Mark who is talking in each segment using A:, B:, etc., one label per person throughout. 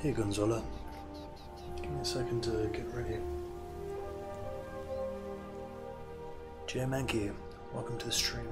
A: Hey Gonzola, give me a second to get ready. Jay Mankey, welcome to the stream.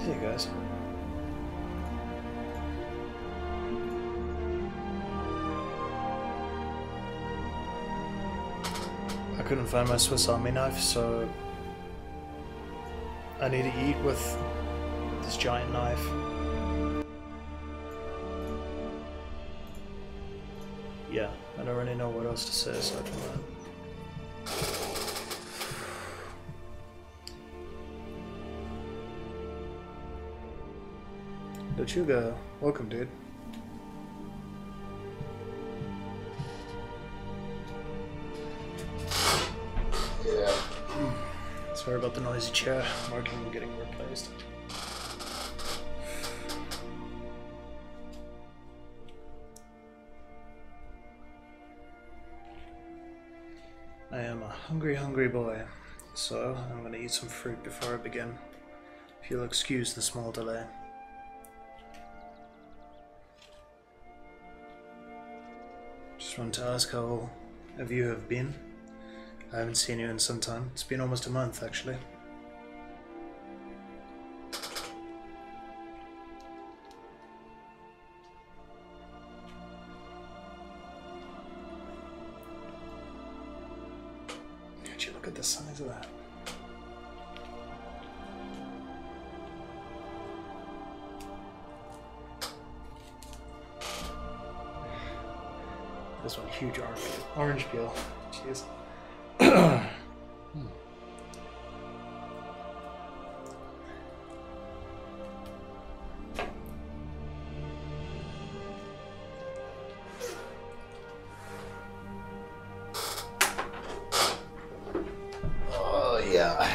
A: Hey guys. I couldn't find my Swiss Army knife, so I need to eat with this giant knife. Yeah, I don't really know what else to say aside from that. Lechuga, welcome, dude.
B: Yeah.
A: Sorry about the noisy chair. Marking and getting replaced. I am a hungry, hungry boy, so I'm gonna eat some fruit before I begin. If you'll excuse the small delay. Just wanted to ask how all of you have been. I haven't seen you in some time. It's been almost a month, actually. Would you look at the size of that? This one, huge orange peel. Jeez.
B: Oh, yeah.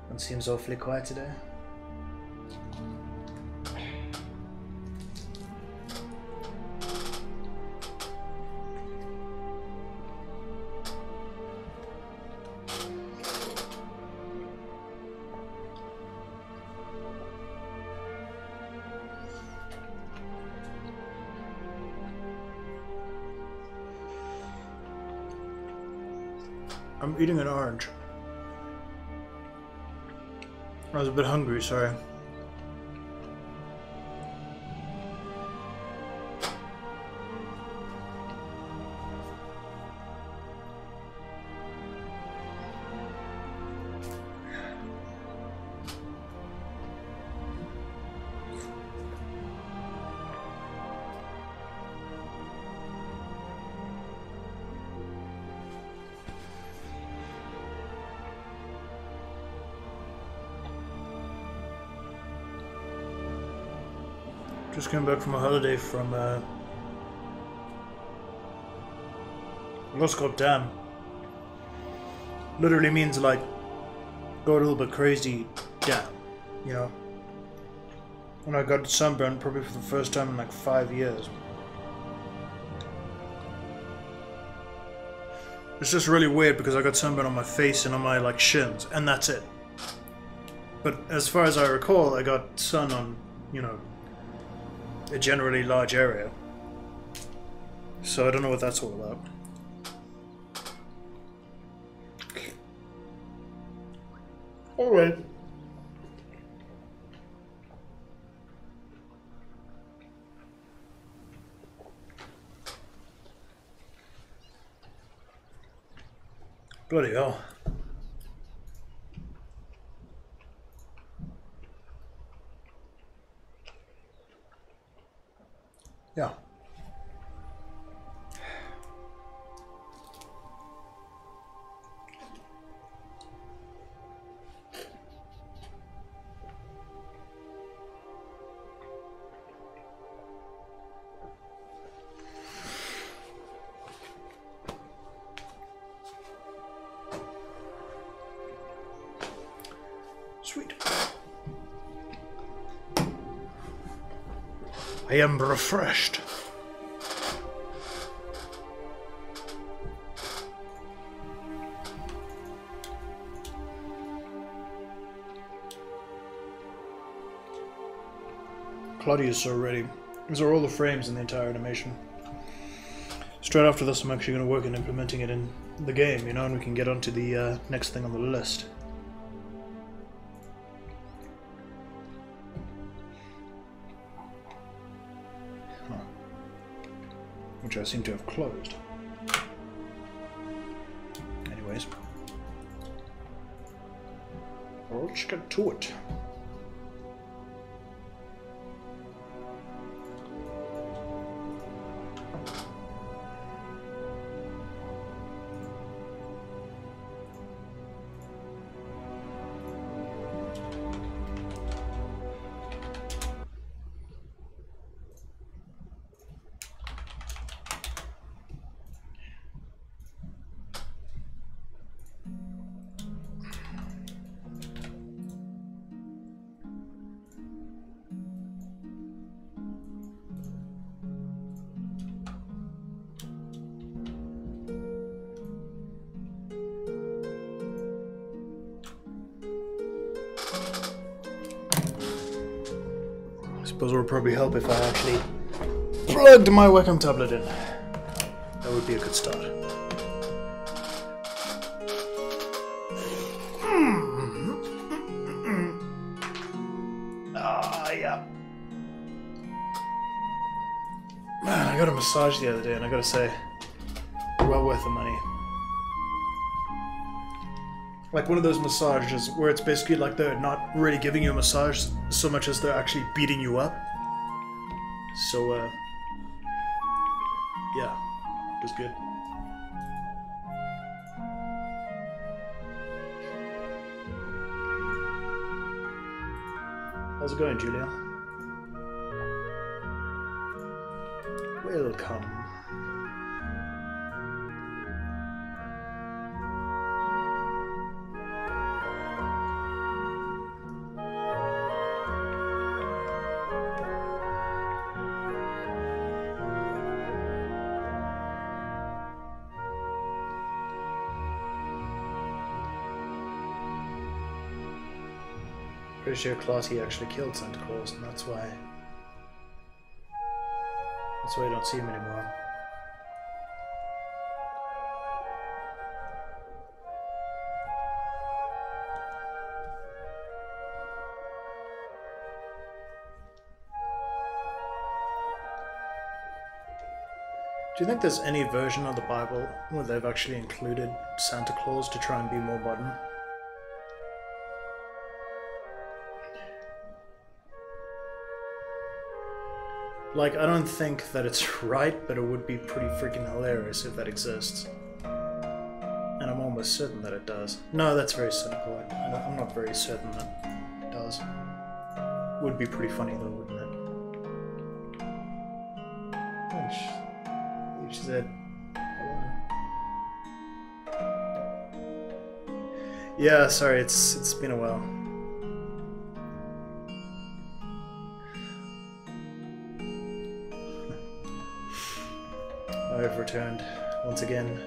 A: One seems awfully quiet today. I'm eating an orange. I was a bit hungry, sorry. Just came back from a holiday from Roscoe Dam. Literally means like go a little bit crazy dam, you know. And I got sunburnt probably for the first time in like 5 years. It's just really weird because I got sunburn on my face and on my like shins, and that's it. But as far as I recall, I got sun on, you know, a generally large area. So I don't know what that's all about. Alright. Bloody hell. Yeah. Sweet. I am refreshed. Clotty is so ready. These are all the frames in the entire animation. Straight after this, I'm actually going to work on implementing it in the game, you know, and we can get on to the next thing on the list. Huh. Which I seem to have closed. Anyways. Well, let's get to it. I suppose it would probably help if I actually plugged my webcam tablet in. That would be a good start. Ah, yeah. Man, I got a massage the other day and I gotta say, well worth the money. Like one of those massages where it's basically like they're not really giving you a massage so much as they're actually beating you up. So, yeah, it was good. How's it going, Julia? Welcome. Pretty sure Clotty actually killed Santa Claus, and that's why you don't see him anymore. Do you think there's any version of the Bible where they've actually included Santa Claus to try and be more modern? Like, I don't think that it's right, but it would be pretty freaking hilarious if that exists. And I'm almost certain that it does. No, that's very cynical. I'm not very certain that it does. Would be pretty funny though, wouldn't it? She said, hello. Yeah, sorry, it's been a while. I've returned once again.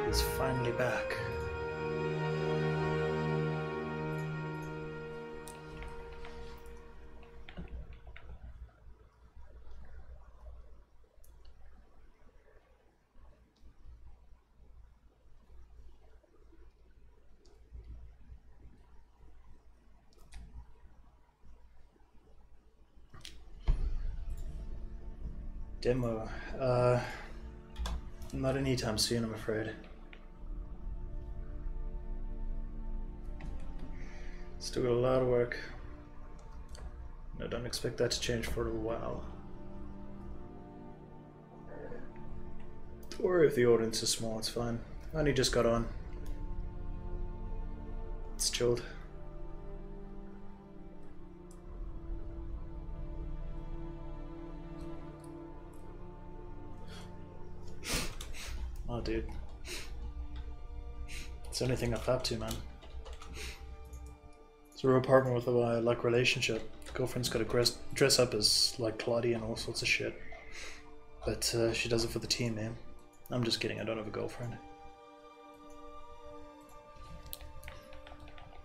A: He's finally back. Demo. Not anytime soon, I'm afraid. Still got a lot of work. I don't expect that to change for a little while. Or if the audience is small, it's fine. I only just got on. It's chilled. Oh, dude. It's the only thing I've had to, man. It's a real partner with a like relationship. Girlfriend's got to dress up as like Clotty and all sorts of shit. But she does it for the team, man. I'm just kidding, I don't have a girlfriend.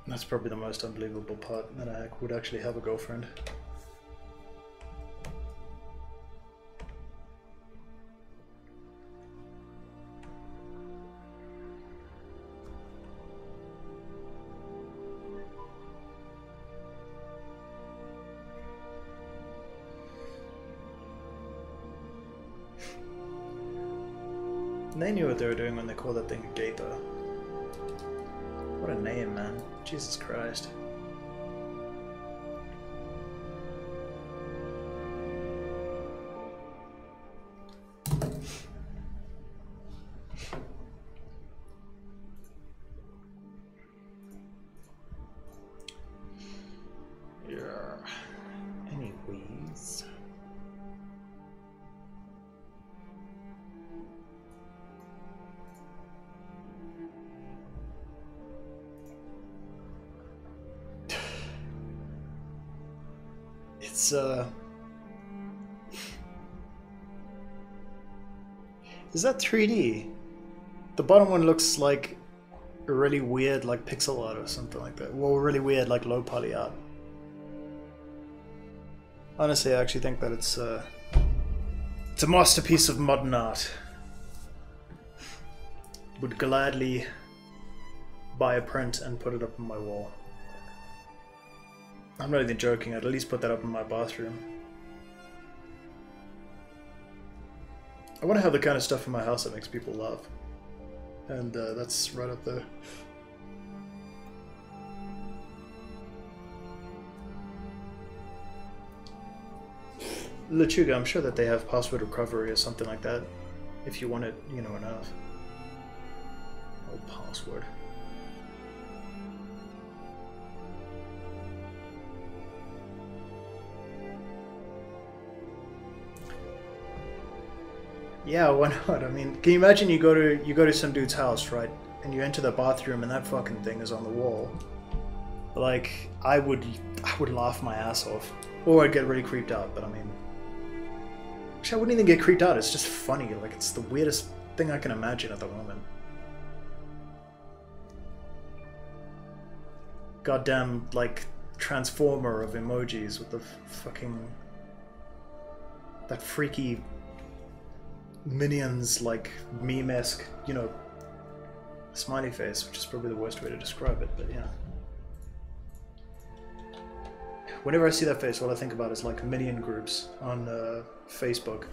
A: That's probably the most unbelievable part, that I would actually have a girlfriend. And they knew what they were doing when they called that thing a gaper. What a name, man. Jesus Christ. Yeah. Anyways. It's is that 3D? The bottom one looks like a really weird like pixel art or something like that. Well, really weird like low poly art. Honestly, I actually think that it's a masterpiece of modern art. Would gladly buy a print and put it up on my wall. I'm not even joking, I'd at least put that up in my bathroom. I want to have the kind of stuff in my house that makes people laugh. And that's right up there. Lechuga, I'm sure that they have password recovery or something like that. If you want it, you know, enough. Oh, password. Yeah, why not? I mean, can you imagine you go to some dude's house, right? And you enter the bathroom and that fucking thing is on the wall. Like, I would laugh my ass off. Or I'd get really creeped out, but I mean... Actually, I wouldn't even get creeped out, it's just funny. Like, it's the weirdest thing I can imagine at the moment. Goddamn, like, transformer of emojis with the fucking... that freaky... Minions, like, meme-esque, you know, smiley face, which is probably the worst way to describe it, but yeah. Whenever I see that face, all I think about is, like, minion groups on Facebook.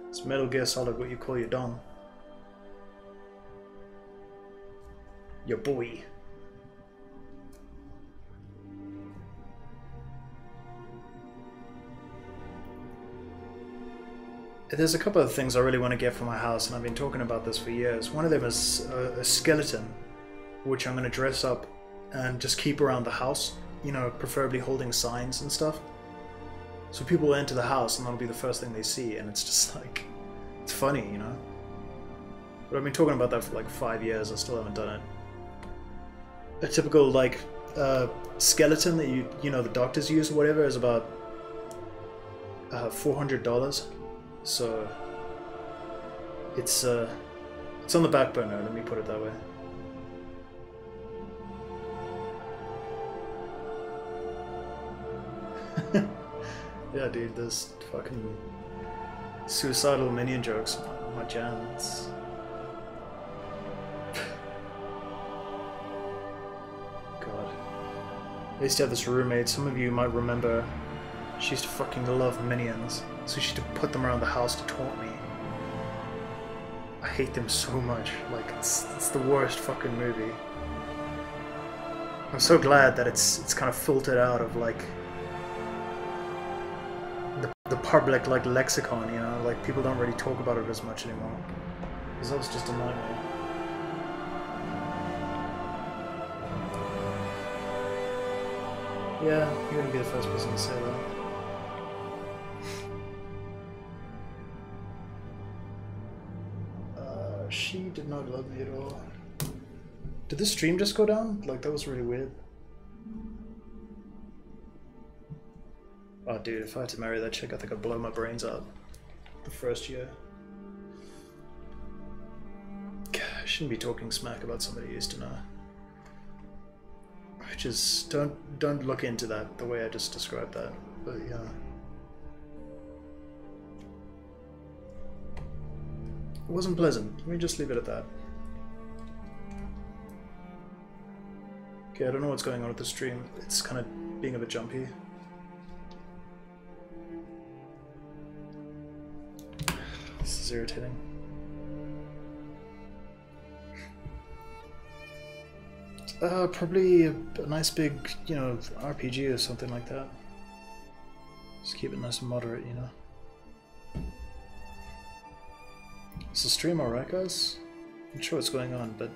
A: It's Metal Gear Solid what you call your dong. Your boy. There's a couple of things I really want to get for my house, and I've been talking about this for years. One of them is a skeleton, which I'm going to dress up and just keep around the house, you know, preferably holding signs and stuff. So people will enter the house and that'll be the first thing they see, and it's just like, it's funny, you know? But I've been talking about that for like 5 years, I still haven't done it. A typical, like, skeleton that you know, the doctors use or whatever is about $400. So it's on the back burner, let me put it that way. Yeah, dude, there's fucking suicidal minion jokes on my jams. God. I used to have this roommate, some of you might remember, she used to fucking love minions, so she used to put them around the house to taunt me. I hate them so much, like, it's the worst fucking movie. I'm so glad that it's kind of filtered out of, like, the public, like, lexicon, you know, like, people don't really talk about it as much anymore. Because that was just a nightmare. Yeah, you're gonna be the first person to say that. She did not love me at all. Did the stream just go down? Like, that was really weird. Oh, dude, if I had to marry that chick, I think I'd blow my brains out. The first year. I shouldn't be talking smack about somebody you used to know. Just don't look into that the way I just described that. But yeah. It wasn't pleasant. Let me just leave it at that. Okay, I don't know what's going on with the stream. It's kind of being a bit jumpy. This is irritating. Probably a nice big, you know, RPG or something like that. Just keep it nice and moderate, you know. Is the stream alright, guys? I'm not sure what's going on, but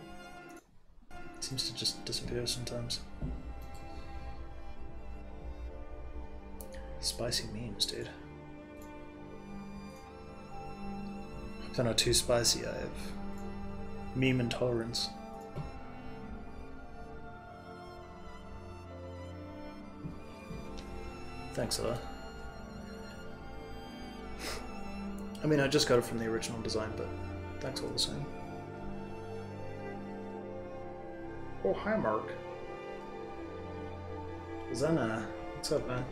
A: it seems to just disappear sometimes. Spicy memes, dude. If they're not too spicy, I have meme intolerance. Thanks a lot. I mean, I just got it from the original design, but thanks all the same. Oh, hi, Mark. Zana, what's up, man?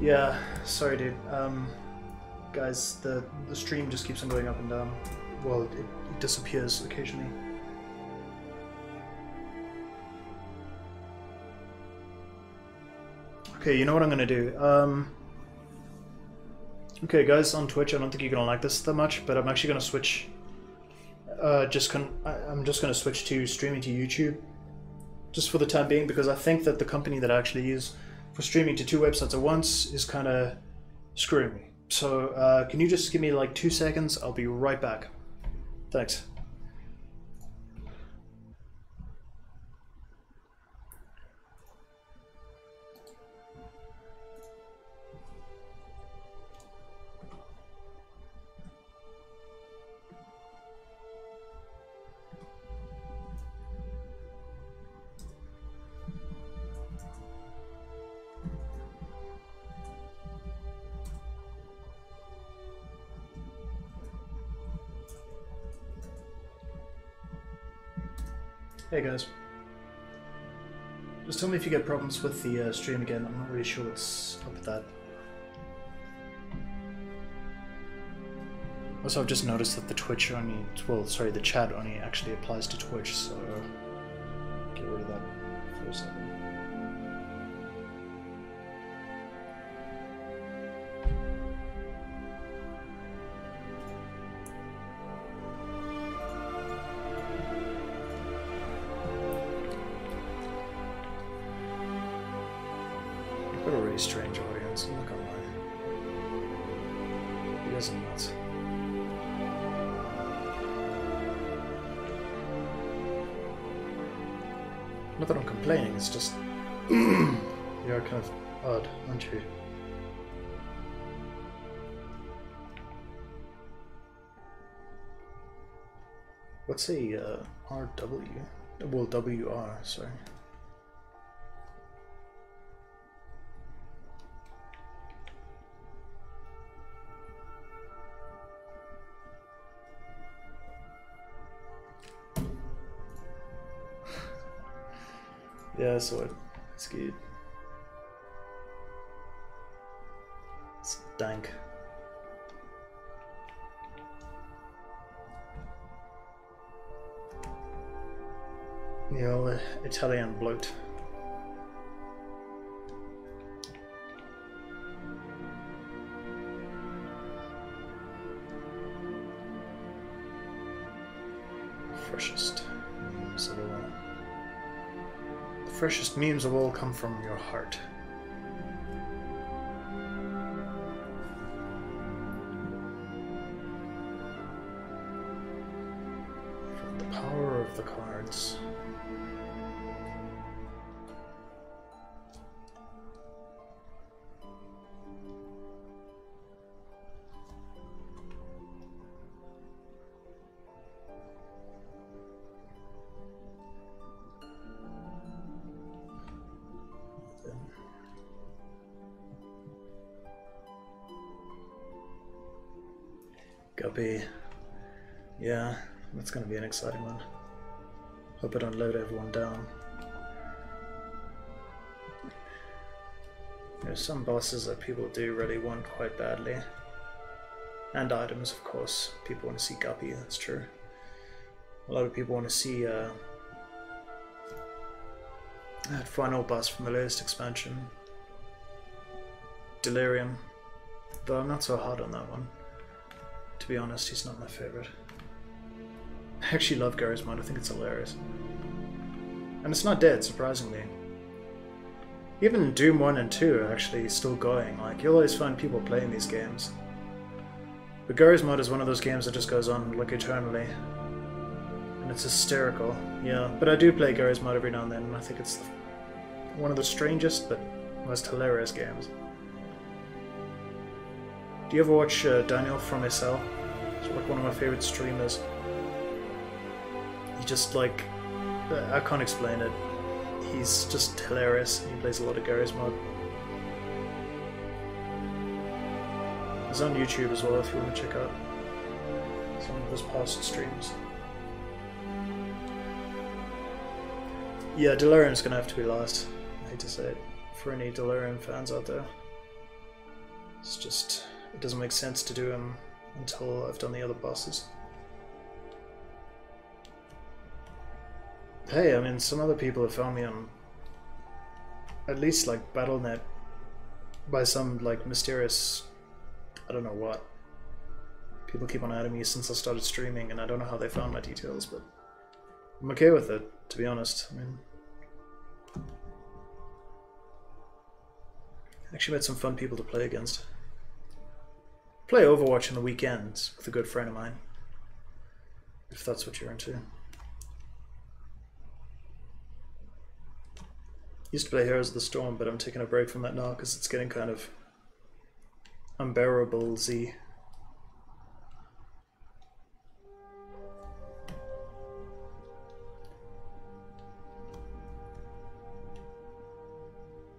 A: Yeah, sorry, dude. Guys, the stream just keeps on going up and down. Well, it disappears occasionally. Okay, you know what I'm gonna do? Okay, guys, on Twitch, I don't think you're gonna like this that much, but I'm actually gonna switch. I'm just gonna switch to streaming to YouTube, just for the time being, because I think that the company that I actually use for streaming to 2 websites at once is kind of screwing me. So, can you just give me like 2 seconds? I'll be right back. Thanks. Hey guys. Just tell me if you get problems with the stream again. I'm not really sure what's up with that. Also, I've just noticed that the Twitch only, well, sorry, the chat only actually applies to Twitch, so get rid of that for a second. What a really strange audience, I'm not gonna lie. You guys are nuts. Not that I'm complaining, it's just you're kind of odd, aren't you? What's a RW? Well, WR, sorry. Yeah, I saw it. It's good. It's dank. The old Italian bloat. Freshest memes of all. The freshest memes of all come from your heart. From the power of the cards. Guppy. Yeah, that's going to be an exciting one. Hope I don't load everyone down. There's some bosses that people do really want quite badly. And items, of course. People want to see Guppy, that's true. A lot of people want to see that final boss from the latest expansion. Delirium. Though I'm not so hard on that one. To be honest, he's not my favorite. I actually love Gary's mod, I think it's hilarious. And it's not dead, surprisingly. Even Doom 1 and 2 are actually still going. Like, you'll always find people playing these games. But Gary's mod is one of those games that just goes on, like, eternally. And it's hysterical. Yeah, but I do play Gary's mod every now and then, and I think it's one of the strangest but most hilarious games. Do you ever watch Daniel from SL? He's like one of my favorite streamers. He just like... I can't explain it. He's just hilarious. He plays a lot of Gary's mod. He's on YouTube as well if you want to check out some of his past streams. Yeah, Delirium's gonna have to be last. I hate to say it. For any Delirium fans out there. It's just... it doesn't make sense to do him until I've done the other bosses. Hey, I mean, some other people have found me on at least like Battle.net by some like mysterious, I don't know what. People keep on adding me since I started streaming, and I don't know how they found my details, but I'm okay with it, to be honest. I mean, I actually met some fun people to play against. Play Overwatch on the weekends with a good friend of mine, if that's what you're into. Used to play Heroes of the Storm, but I'm taking a break from that now because it's getting kind of unbearable-y.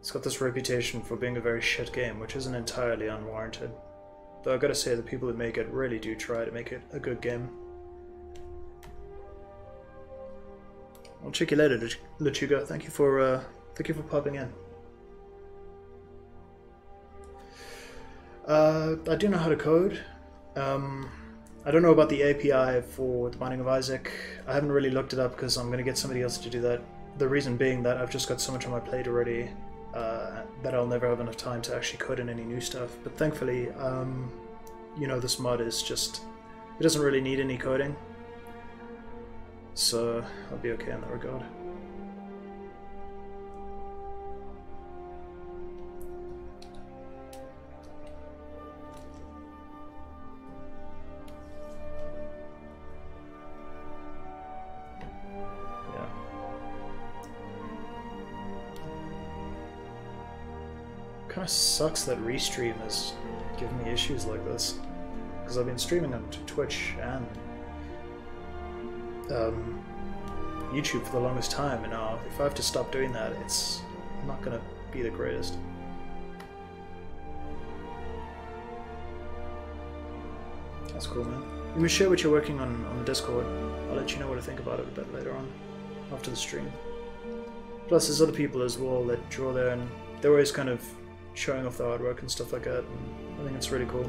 A: It's got this reputation for being a very shit game, which isn't entirely unwarranted. Though I gotta say, the people that make it really do try to make it a good game. I'll check you later, Luchuga. Thank you for popping in. I do know how to code. I don't know about the API for the Binding of Isaac. I haven't really looked it up because I'm gonna get somebody else to do that. The reason being that I've just got so much on my plate already. That I'll never have enough time to actually code in any new stuff. But thankfully, you know, this mod is just... it doesn't really need any coding. So I'll be okay in that regard. Kind of sucks that Restream is giving me issues like this, because I've been streaming on Twitch and YouTube for the longest time, and now if I have to stop doing that, it's not gonna be the greatest. That's cool, man. You can share what you're working on the Discord. I'll let you know what I think about it a bit later on, after the stream. Plus, there's other people as well that draw there, and they're always kind of showing off the artwork and stuff like that, and I think it's really cool.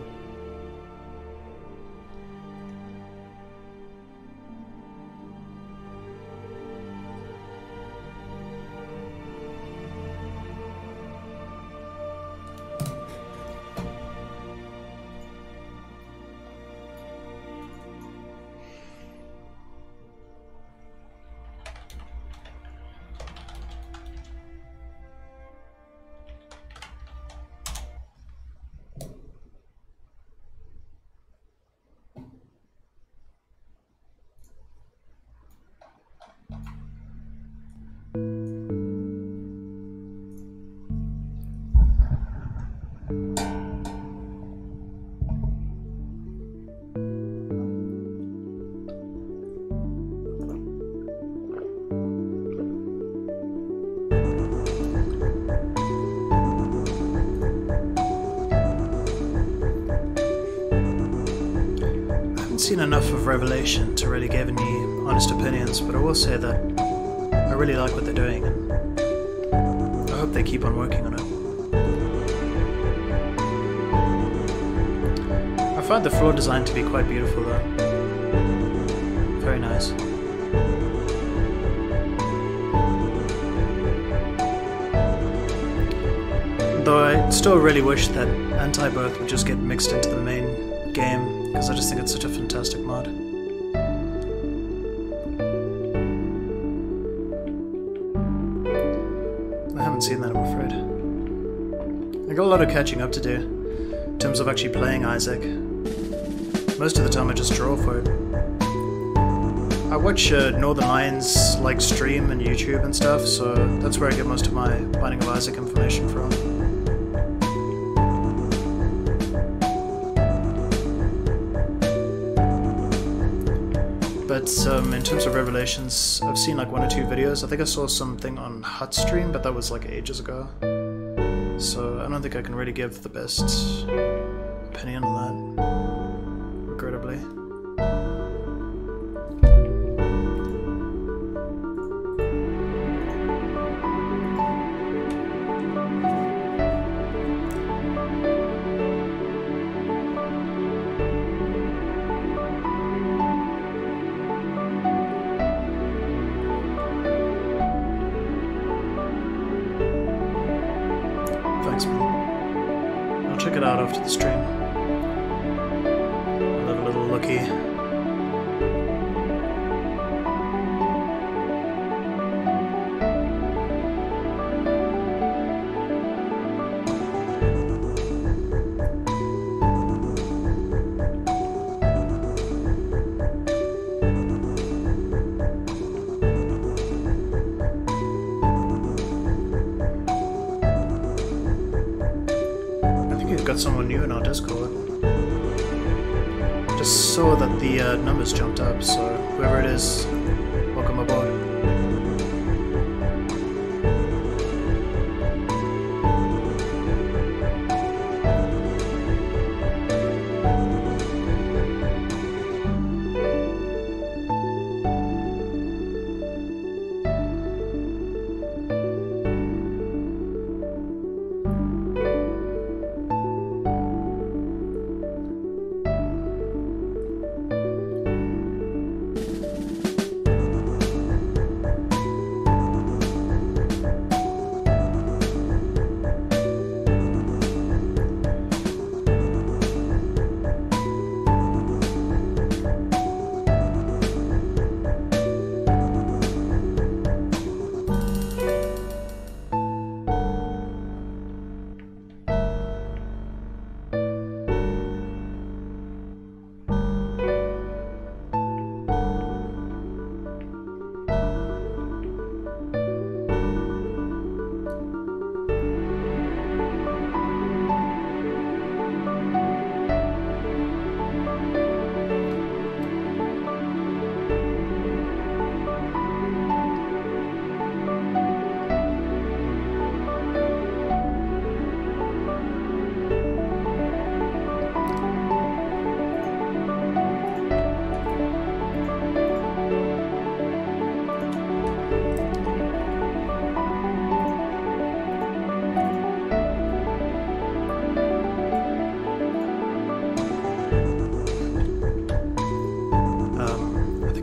A: seen enough of Revelation to really give any honest opinions, but I will say that I really like what they're doing, and I hope they keep on working on it. I find the floor design to be quite beautiful though. Very nice. Though I still really wish that Anti-Birth would just get mixed into the main game, because I just think it's such a fantastic mod. I haven't seen that, I'm afraid. I got a lot of catching up to do, in terms of actually playing Isaac. Most of the time I just draw for it. I watch Northern Lions like stream and YouTube and stuff, so that's where I get most of my Binding of Isaac information from. But in terms of Revelations, I've seen like 1 or 2 videos. I think I saw something on Hut Stream, but that was like ages ago. So I don't think I can really give the best opinion on that, regrettably. Thanks, man. I'll check it out after the stream. I'll have a little looky. Got someone new in our Discord. Just saw that the numbers jumped up, so whoever it is, welcome aboard.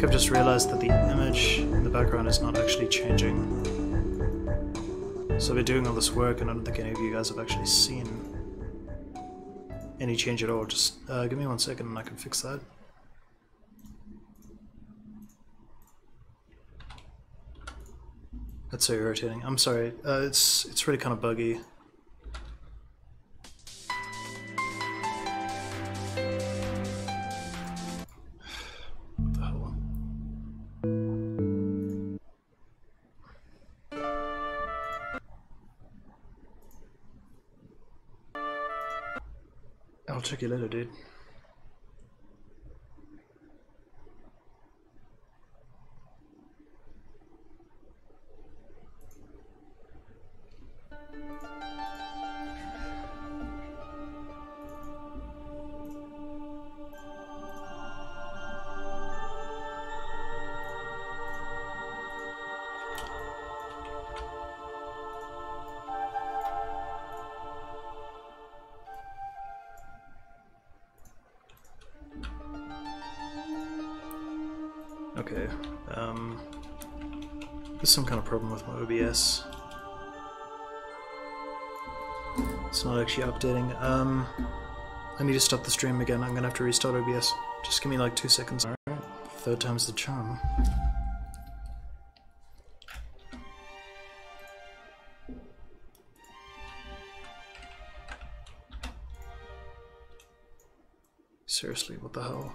A: I've just realized that the image in the background is not actually changing. So I've been doing all this work and I don't think any of you guys have actually seen any change at all. Just give me 1 second and I can fix that. That's so irritating. I'm sorry. It's really kind of buggy. I'll check you later, dude. Okay. There's some kind of problem with my OBS. It's not actually updating. I need to stop the stream again. I'm gonna have to restart OBS. Just give me like 2 seconds. Alright. Third time's the charm. Seriously, what the hell?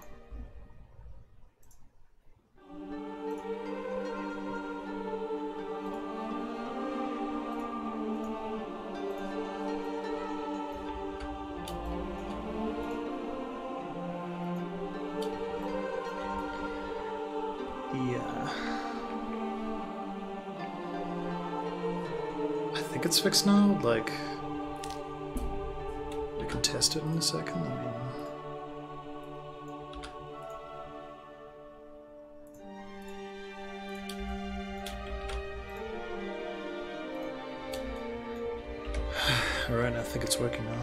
A: Yeah. I think it's fixed now, like... we can test it in a second, I mean... Alright, I think it's working now.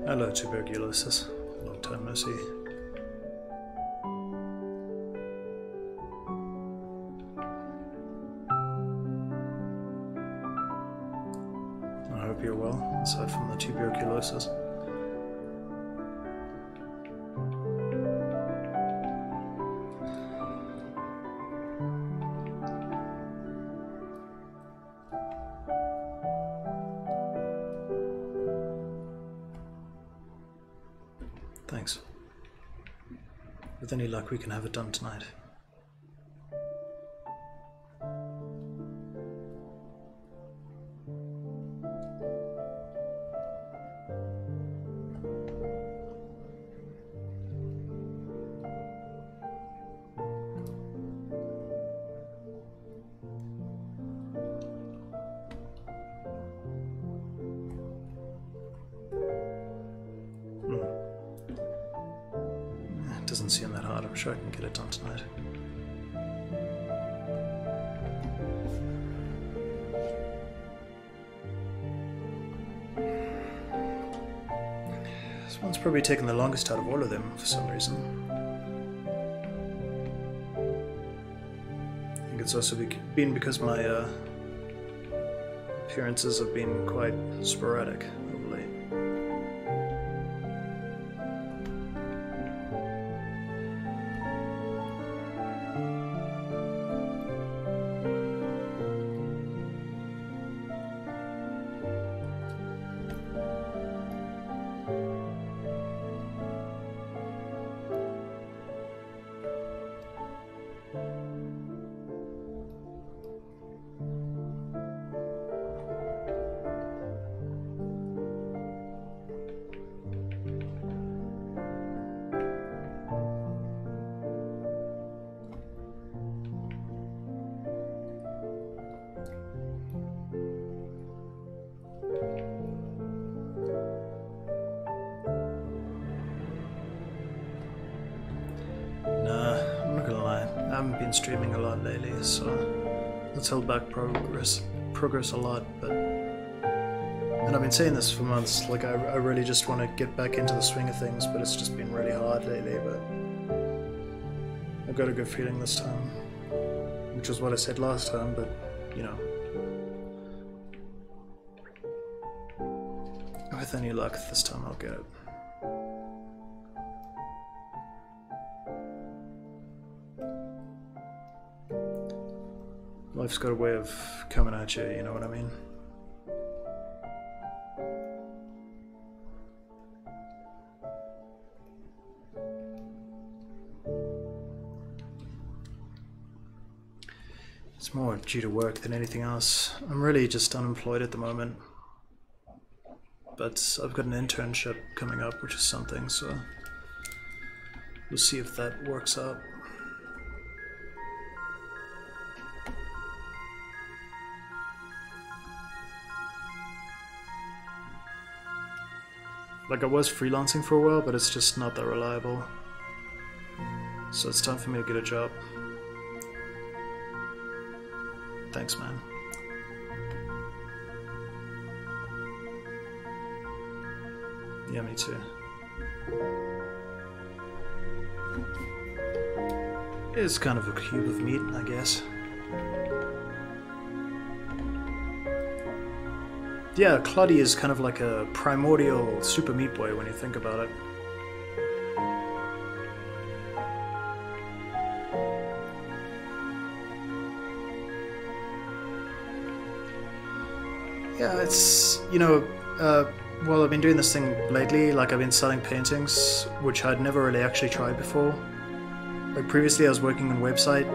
A: Hello, tuberculosis. Long time no see. I hope you're well, aside from the tuberculosis. Thanks. With any luck, we can have it done tonight. Doesn't seem that hard. I'm sure I can get it done tonight. This one's probably taken the longest out of all of them for some reason. I think it's also been because my appearances have been quite sporadic of late. I haven't been streaming a lot lately, so that's held back progress a lot, and I've been saying this for months, like I really just want to get back into the swing of things, but it's just been really hard lately, but I've got a good feeling this time, which was what I said last time, but you know, with any luck this time I'll get it. Life's got a way of coming at you, you know what I mean? It's more due to work than anything else. I'm really just unemployed at the moment. But I've got an internship coming up, which is something, so we'll see if that works out. Like, I was freelancing for a while, but it's just not that reliable. So it's time for me to get a job. Thanks, man. Yeah, me too. It's kind of a cube of meat, I guess. Yeah, Clotty is kind of like a primordial Super Meat Boy when you think about it. Yeah, it's, you know, well, I've been doing this thing lately, like I've been selling paintings, which I'd never really actually tried before. Like previously I was working on website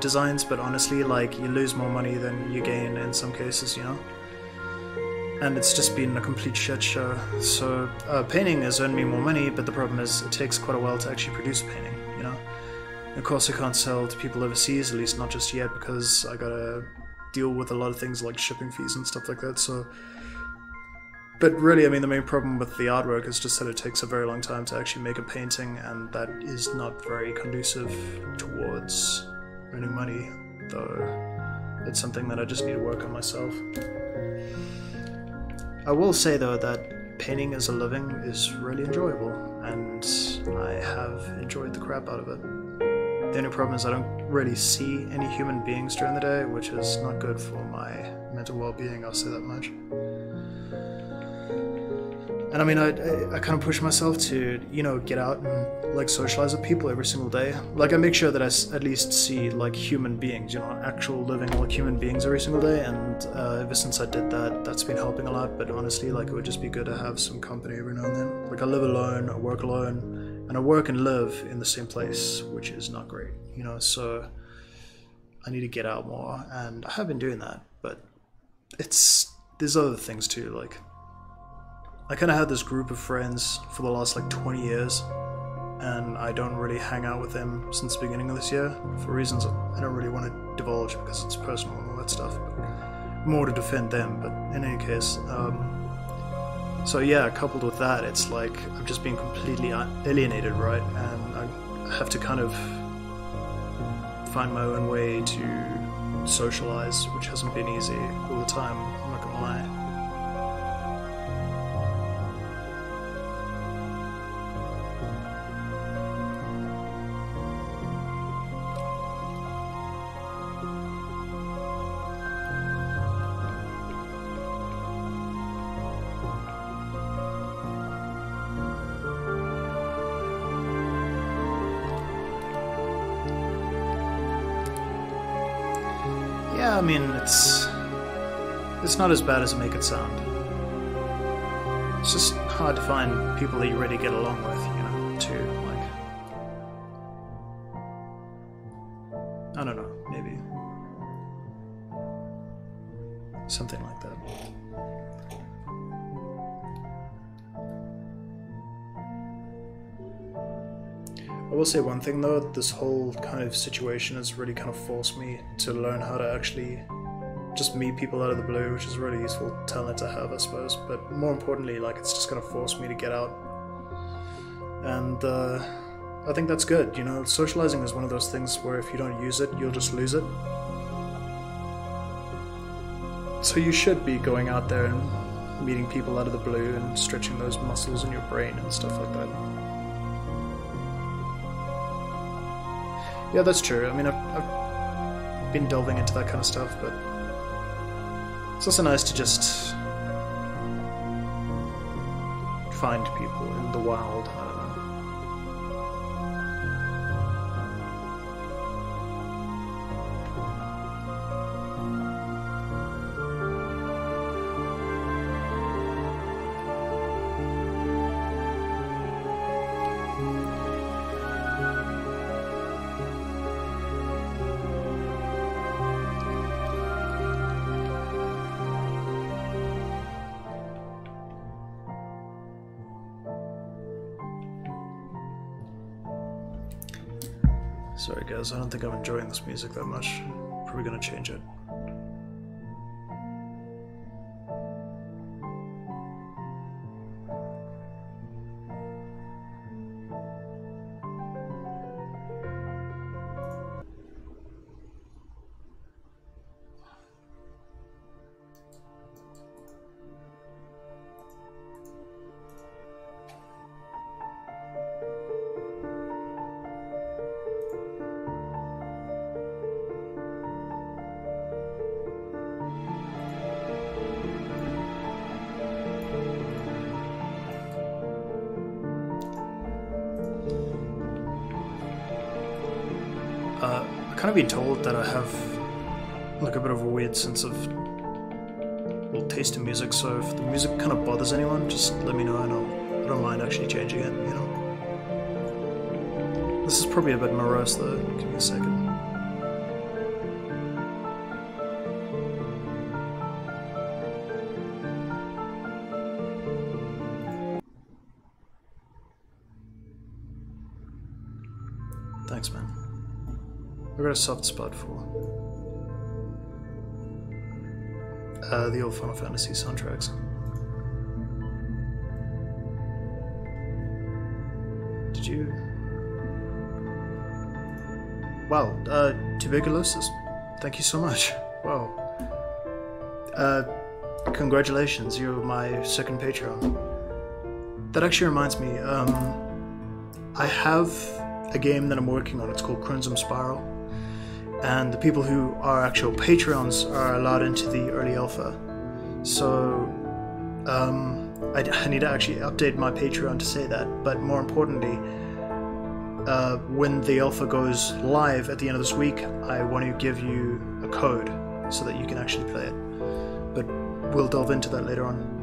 A: designs, but honestly, like, you lose more money than you gain in some cases, you know? And it's just been a complete shit show. So painting has earned me more money, but the problem is it takes quite a while to actually produce a painting, you know? Of course I can't sell to people overseas, at least not just yet, because I gotta deal with a lot of things like shipping fees and stuff like that, so... But really, I mean, the main problem with the artwork is just that it takes a very long time to actually make a painting, and that is not very conducive towards earning money, though it's something that I just need to work on myself. I will say, though, that painting as a living is really enjoyable, and I have enjoyed the crap out of it. The only problem is I don't really see any human beings during the day, which is not good for my mental well-being, I'll say that much. And I mean, I kind of push myself to, you know, get out and, like, socialize with people every single day. Like, I make sure that I at least see, like, human beings, you know, actual living, like, human beings every single day, and ever since I did that, that's been helping a lot. But honestly, like, it would just be good to have some company every now and then. Like, I live alone, I work alone, and I work and live in the same place, which is not great, you know, so I need to get out more, and I have been doing that, but there's other things too, like, I kind of had this group of friends for the last like 20 years, and I don't really hang out with them since the beginning of this year for reasons I don't really want to divulge because it's personal and all that stuff, but more to defend them. But in any case, so yeah, coupled with that, it's like I've just been completely alienated, right? And I have to kind of find my own way to socialize, which hasn't been easy all the time, I'm not gonna lie. Yeah, I mean, it's not as bad as I make it sound. It's just hard to find people that you really get along with, you know, too, like... I don't know, maybe. Something like that. I will say one thing though, this whole kind of situation has really kind of forced me to learn how to actually just meet people out of the blue, which is a really useful talent to have, I suppose. But more importantly, like, it's just going to force me to get out. And I think that's good, you know. Socializing is one of those things where if you don't use it, you'll just lose it. So you should be going out there and meeting people out of the blue and stretching those muscles in your brain and stuff like that. Yeah, that's true. I mean, I've been delving into that kind of stuff, but it's also nice to just find people in the wild. I don't know. Sorry guys, I don't think I'm enjoying this music that much. Probably gonna change it. I've kind of been told that I have like a bit of a weird sense of taste in music, so if the music kind of bothers anyone, just let me know and I don't mind actually changing it, you know. This is probably a bit morose though, give me a second. Thanks man. I've got a soft spot for the old Final Fantasy soundtracks. Did you? Wow, tuberculosis. Thank you so much. Wow. Congratulations, you're my second Patreon. That actually reminds me, I have a game that I'm working on. It's called Crimson Spiral. And the people who are actual Patreons are allowed into the early alpha. So I need to actually update my Patreon to say that, but more importantly, when the alpha goes live at the end of this week, I want to give you a code so that you can actually play it. But we'll delve into that later on.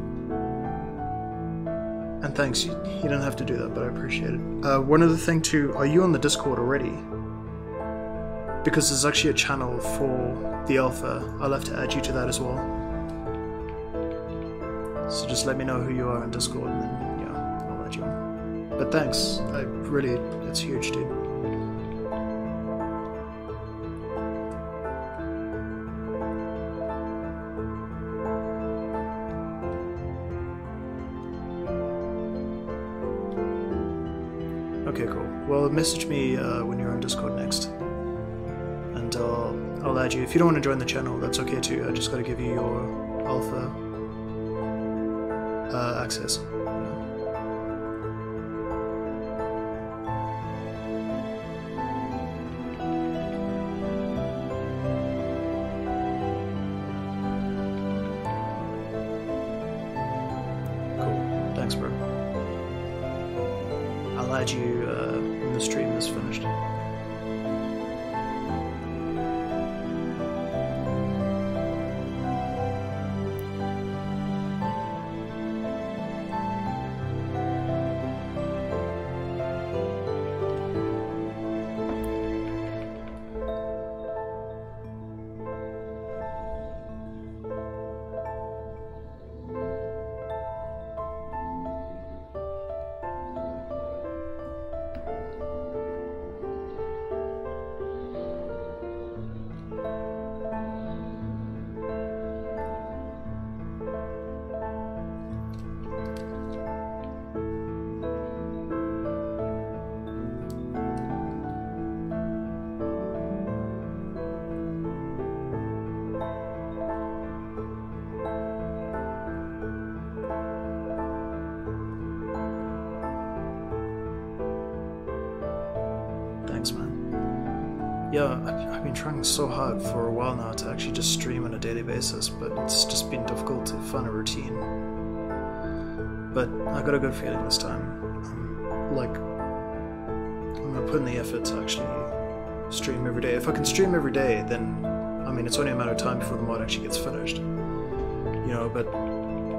A: And thanks, you didn't have to do that, but I appreciate it. One other thing too, are you on the Discord already? Because there's actually a channel for the alpha. I'll have to add you to that as well. So just let me know who you are in Discord and then, yeah, I'll add you on. But thanks, it's huge, dude. Okay, cool. Well, message me when you're on Discord next. And I'll add you. If you don't want to join the channel, that's okay too. I just got to give you your alpha access. Cool. Thanks, bro. I'll add you when the stream is finished. Yeah, I've been trying so hard for a while now to actually just stream on a daily basis, but it's just been difficult to find a routine. But I got a good feeling this time. I'm gonna put in the effort to actually stream every day. If I can stream every day, then, I mean, it's only a matter of time before the mod actually gets finished. You know, but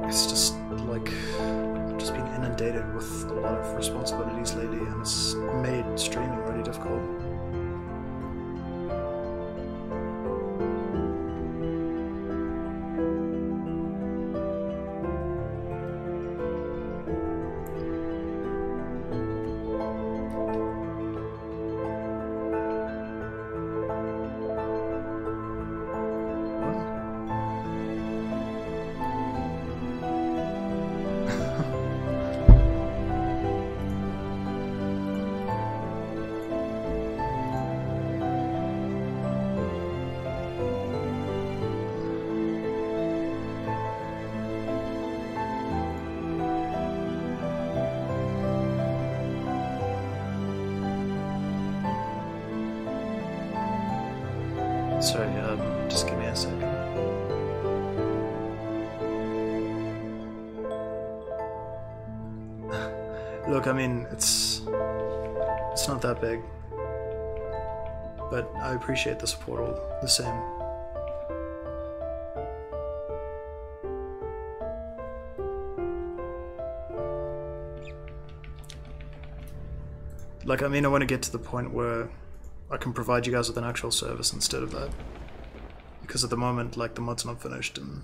A: it's just like, I've just been inundated with a lot of responsibilities lately, and it's made streaming really difficult. Sorry, just give me a second. Look, I mean, it's not that big, but I appreciate the support all the same. Like, I mean, I want to get to the point where I can provide you guys with an actual service instead of that. Because at the moment, like, the mod's not finished, and...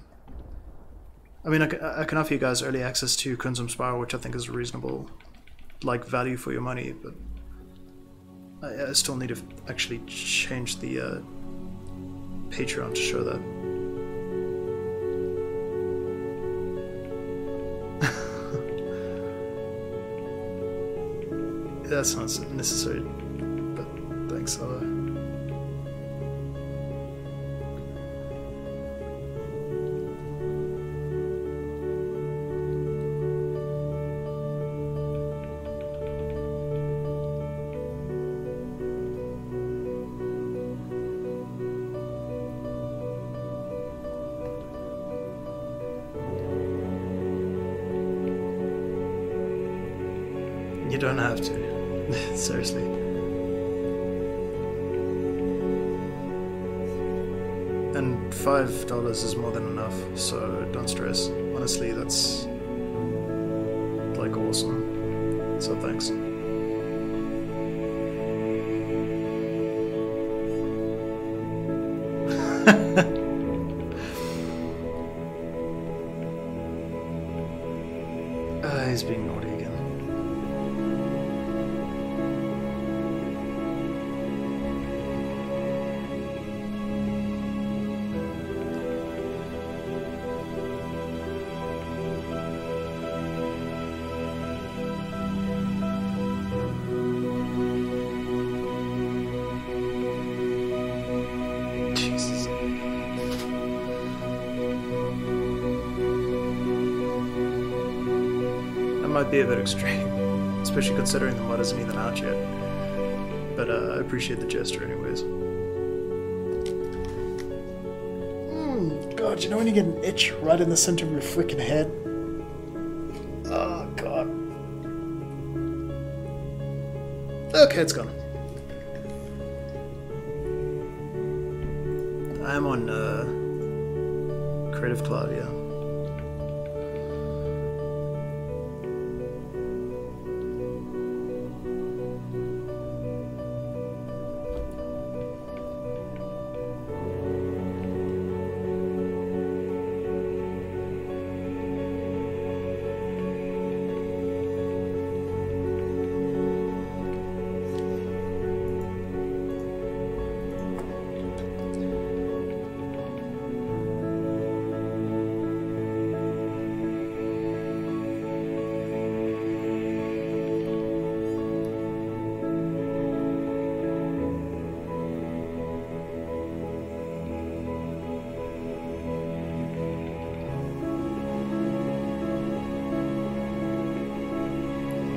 A: I mean, I can offer you guys early access to Crimson Spiral, which I think is a reasonable, like, value for your money, but... I still need to actually change the, Patreon to show that. That's not necessary, but thanks, You don't have to. Seriously. And $5 is more than enough, so don't stress. Honestly, that's like awesome. So thanks. He's being naughty again. Might be a bit extreme, especially considering the mod isn't even out yet. But I appreciate the gesture anyways. God, you know when you get an itch right in the center of your freaking head? Oh, God. Okay, it's gone. I'm on Creative Cloud, yeah.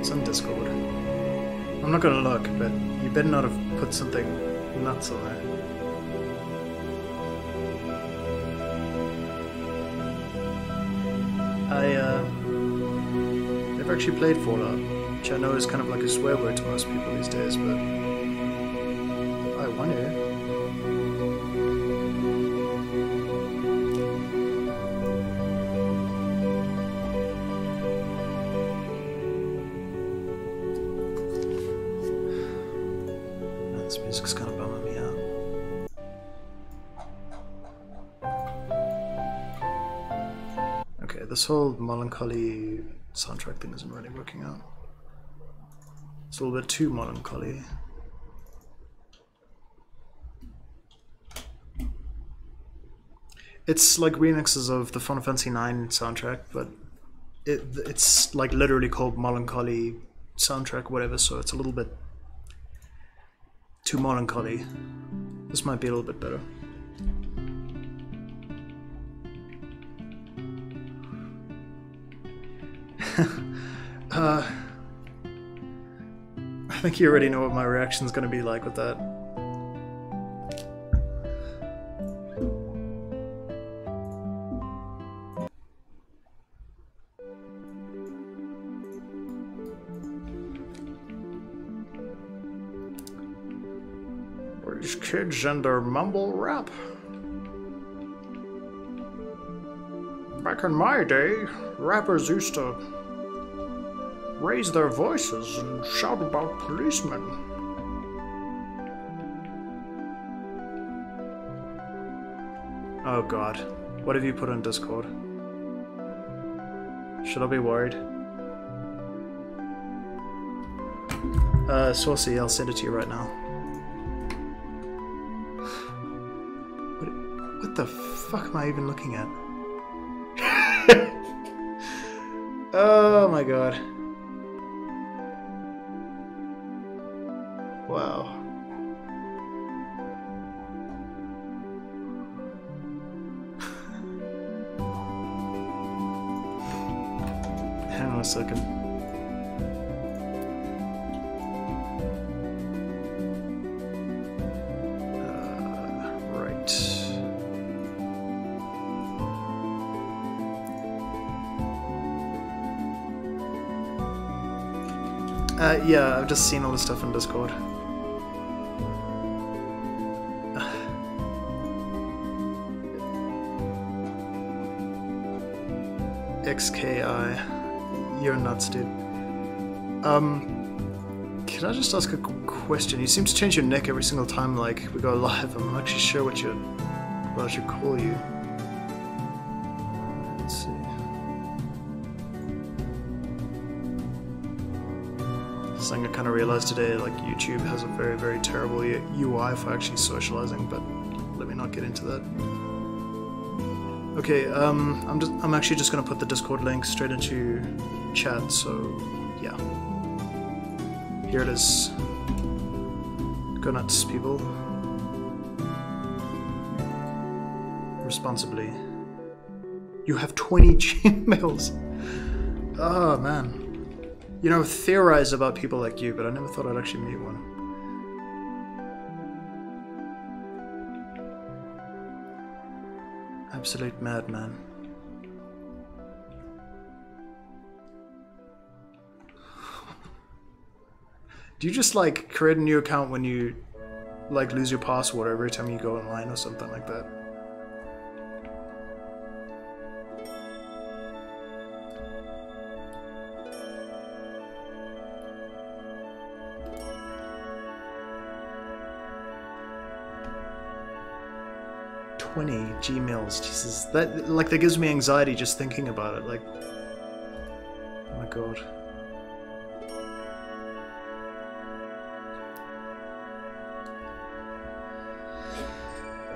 A: On Discord. I'm not gonna look, but you better not have put something nuts on there. I never actually played Fallout, which I know is kind of like a swear word to most people these days, but I wonder. This music's kind of bumming me out. Okay, this whole melancholy soundtrack thing isn't really working out. It's a little bit too melancholy. It's like remixes of the Final Fantasy IX soundtrack, but it's like literally called melancholy soundtrack, whatever, so it's a little bit too melancholy. This might be a little bit better. I think you already know what my reaction's gonna be like with that. These kids and their mumble rap. Back in my day, rappers used to raise their voices and shout about policemen. Oh god, what have you put on Discord? Should I be worried? Saucy, I'll send it to you right now. What the fuck am I even looking at? Oh my god. Wow. Hang on a second. Yeah, I've just seen all this stuff in Discord. XKI. You're nuts, dude. Can I just ask a question? You seem to change your neck every single time, like, we go live. I'm not actually sure what I should call you. Let's see. Something I kind of realized today, like YouTube has a very, very terrible UI for actually socializing, but let me not get into that. Okay, I'm actually just gonna put the Discord link straight into chat, so yeah. Here it is. Go nuts, people. Responsibly. You have 20 Gmails! Oh man. You know, I've theorized about people like you, but I never thought I'd actually meet one. Absolute madman. Do you just, like, create a new account when you, like, lose your password every time you go online or something like that? Gmails, Jesus, that gives me anxiety just thinking about it. Like, oh my god.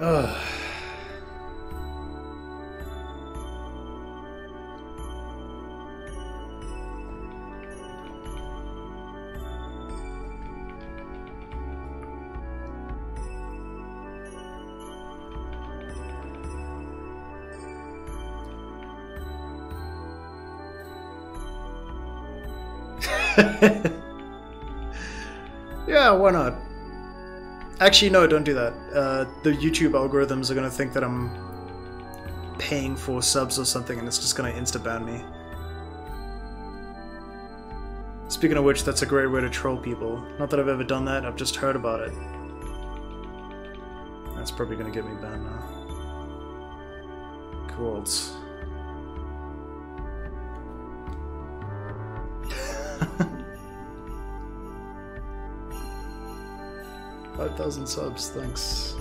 A: Ugh. Yeah, why not? Actually, no, don't do that. The YouTube algorithms are gonna think that I'm paying for subs or something, and it's just gonna insta-ban me. Speaking of which, that's a great way to troll people. Not that I've ever done that, I've just heard about it. That's probably gonna get me banned now. Cool. 5,000 subs, thanks.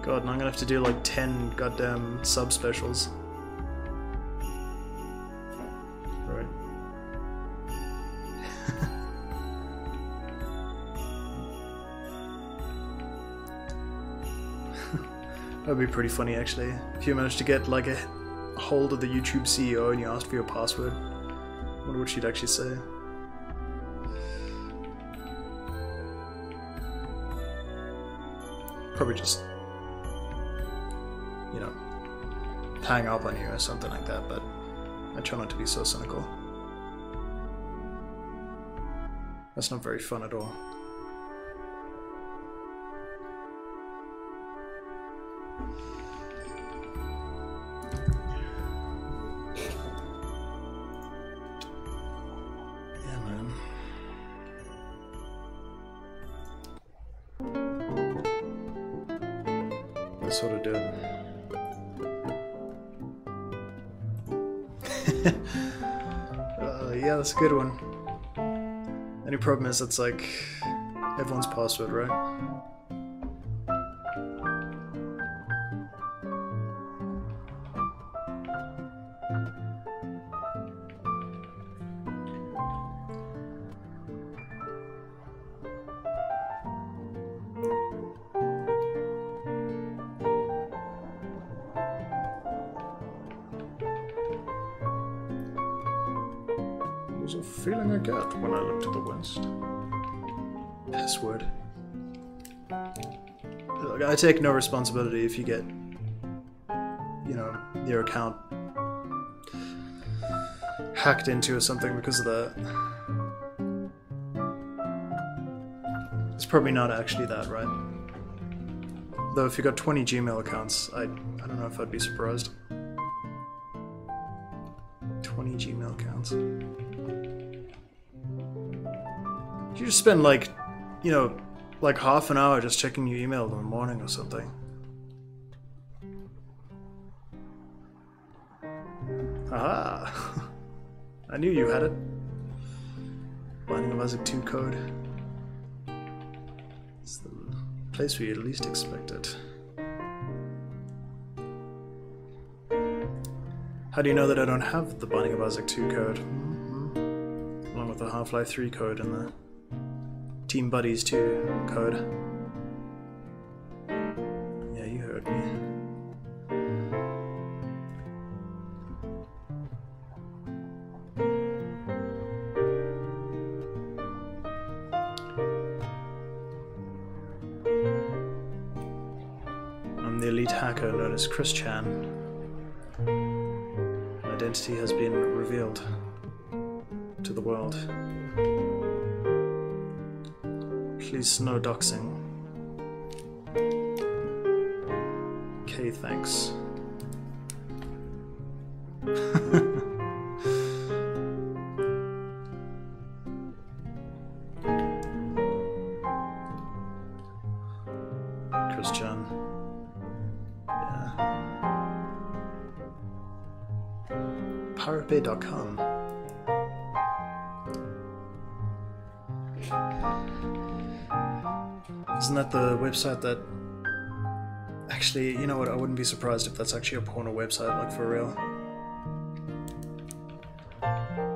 A: God, and I'm gonna have to do like 10 goddamn sub specials. Right. That'd be pretty funny actually. If you managed to get like a hold of the YouTube CEO and you asked for your password. I wonder what she'd actually say. Probably just, you know, hang up on you or something like that, but I try not to be so cynical. That's not very fun at all. Yeah, man. I'll sort of do it. Yeah, that's a good one. Only problem is it's like everyone's password, right? There's a feeling I get when I look to the west. Password. Look, I take no responsibility if you get, you know, your account hacked into or something because of that. It's probably not actually that, right? Though if you got 20 Gmail accounts, I don't know if I'd be surprised. 20 Gmail accounts. You just spend like, you know, like half an hour just checking your email in the morning or something. Aha! I knew you had it. Binding of Isaac 2 code. It's the place where you least expect it. How do you know that I don't have the Binding of Isaac 2 code? Along with the Half-Life 3 code and the Team Buddies 2 code. Yeah, you heard me. I'm the elite hacker known as Chris Chan. My identity has been revealed to the world. Please, no doxing. Okay, thanks. Christian. Yeah. PirateBay.com. Isn't that the website that... Actually, you know what, I wouldn't be surprised if that's actually a porno website, like for real.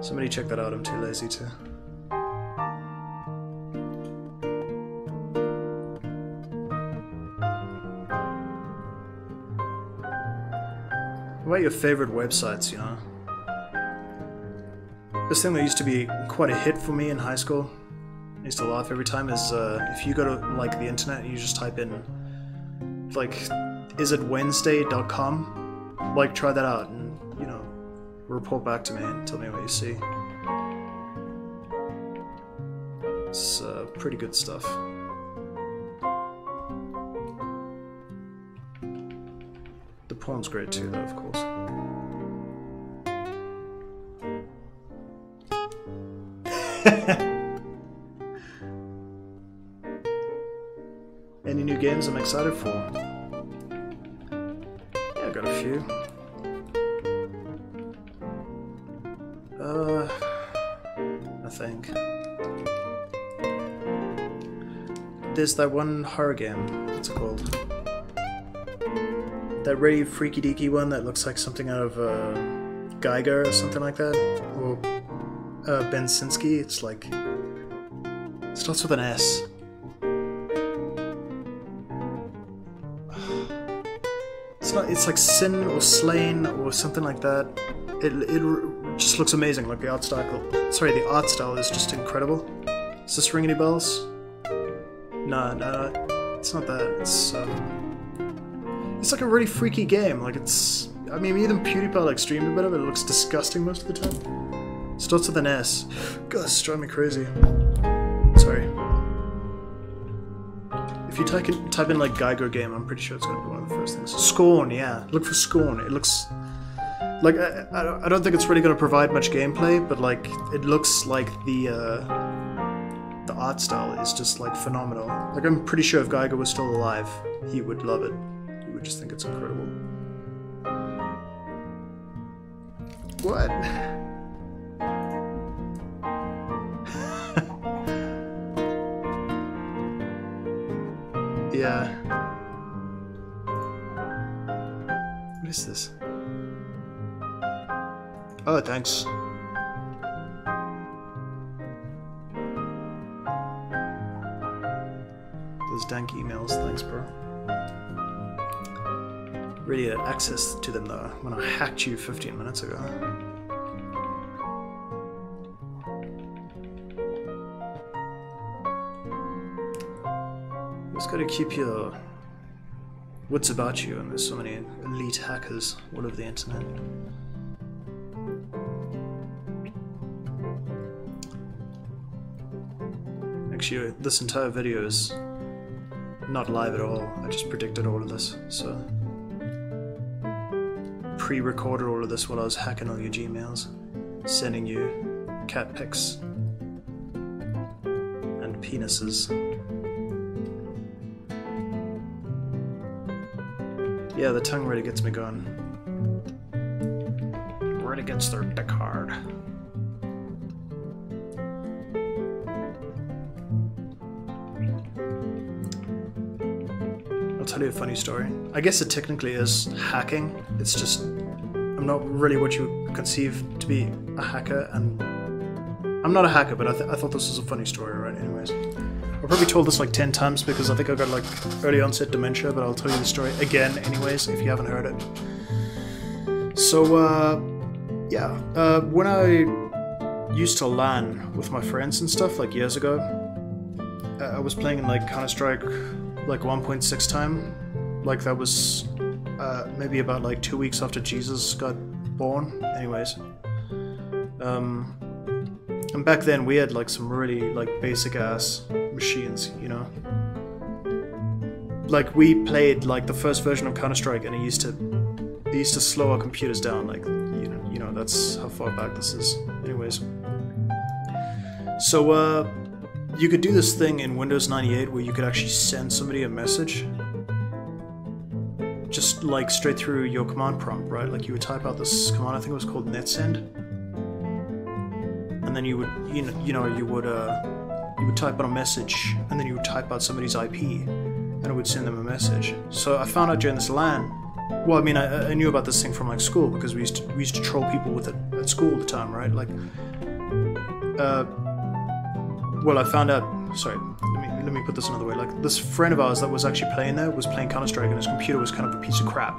A: Somebody check that out, I'm too lazy to. What about your favorite websites, you know? This thing that used to be quite a hit for me in high school, I used to laugh every time, is if you go to like the internet and you just type in like isitwednesday.com, like try that out and, you know, report back to me and tell me what you see. It's pretty good stuff. The porn's great too though, of course. Any new games I'm excited for? Yeah, I got a few. I think. There's that one horror game, what's it called? That really freaky deaky one that looks like something out of Geiger or something like that? Or Bensinski, it's like... It starts with an S. It's like Sin or Slain or something like that. It just looks amazing, like the art style. Sorry, the art style is just incredible. Does this ring any bells? No, it's not that. It's like a really freaky game. Like it's, I mean, even PewDiePie like streamed a bit of it. It looks disgusting most of the time. Starts with an S. God, this is driving me crazy. Sorry. If you type in like Geiger game, I'm pretty sure it's going to be one of the first things. Scorn, yeah. Look for Scorn. It looks like I don't think it's really going to provide much gameplay, but like it looks like the art style is just like phenomenal. Like I'm pretty sure if Geiger was still alive, he would love it. He would would just think it's incredible. What? Yeah. What is this? Oh, thanks. Those dank emails, thanks, bro. Really had access to them though when I hacked you 15 minutes ago. You just gotta keep your wits about you, and there's so many elite hackers all over the internet. Actually, this entire video is not live at all. I just predicted all of this, so pre-recorded all of this while I was hacking all your Gmails, sending you cat pics and penises. Yeah, the tongue really gets me going. Right against their dick hard. I'll tell you a funny story. I guess it technically is hacking. It's just I'm not really what you conceive to be a hacker, and I'm not a hacker, but I thought this was a funny story, right? Anyways, I've probably told this like 10 times because I think I got like early onset dementia, but I'll tell you the story again anyways if you haven't heard it. So yeah, when I used to LAN with my friends and stuff like years ago, I was playing in like Counter-Strike like 1.6 time. Like that was maybe about like 2 weeks after Jesus got born. Anyways, and back then we had like some really like basic ass machines, you know. Like we played like the first version of Counter-Strike, and it used to slow our computers down. Like you know that's how far back this is. Anyways, so you could do this thing in Windows 98 where you could actually send somebody a message just like straight through your command prompt, right? Like you would type out this command, I think it was called netsend, and then you would you would type out a message, and then you would type out somebody's IP, and it would send them a message. So I found out during this LAN. Well, I mean, I knew about this thing from like school because we used to troll people with it at school all the time, right? Like, well, I found out. Sorry, let me put this another way. Like, this friend of ours that was actually playing there was playing Counter-Strike, and his computer was kind of a piece of crap,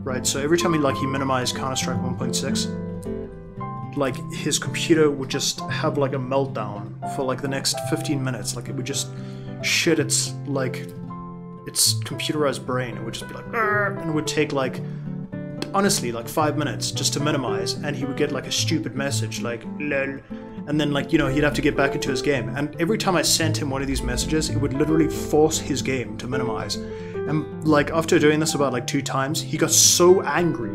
A: right? So every time he minimized Counter-Strike 1.6, like his computer would just have like a meltdown for like the next 15 minutes. Like it would just shit its computerized brain. It would just be like, and it would take like, honestly, like 5 minutes just to minimize, and he would get like a stupid message like lol, and then like, you know, he'd have to get back into his game. And every time I sent him one of these messages, it would literally force his game to minimize. And like after doing this about like 2 times, he got so angry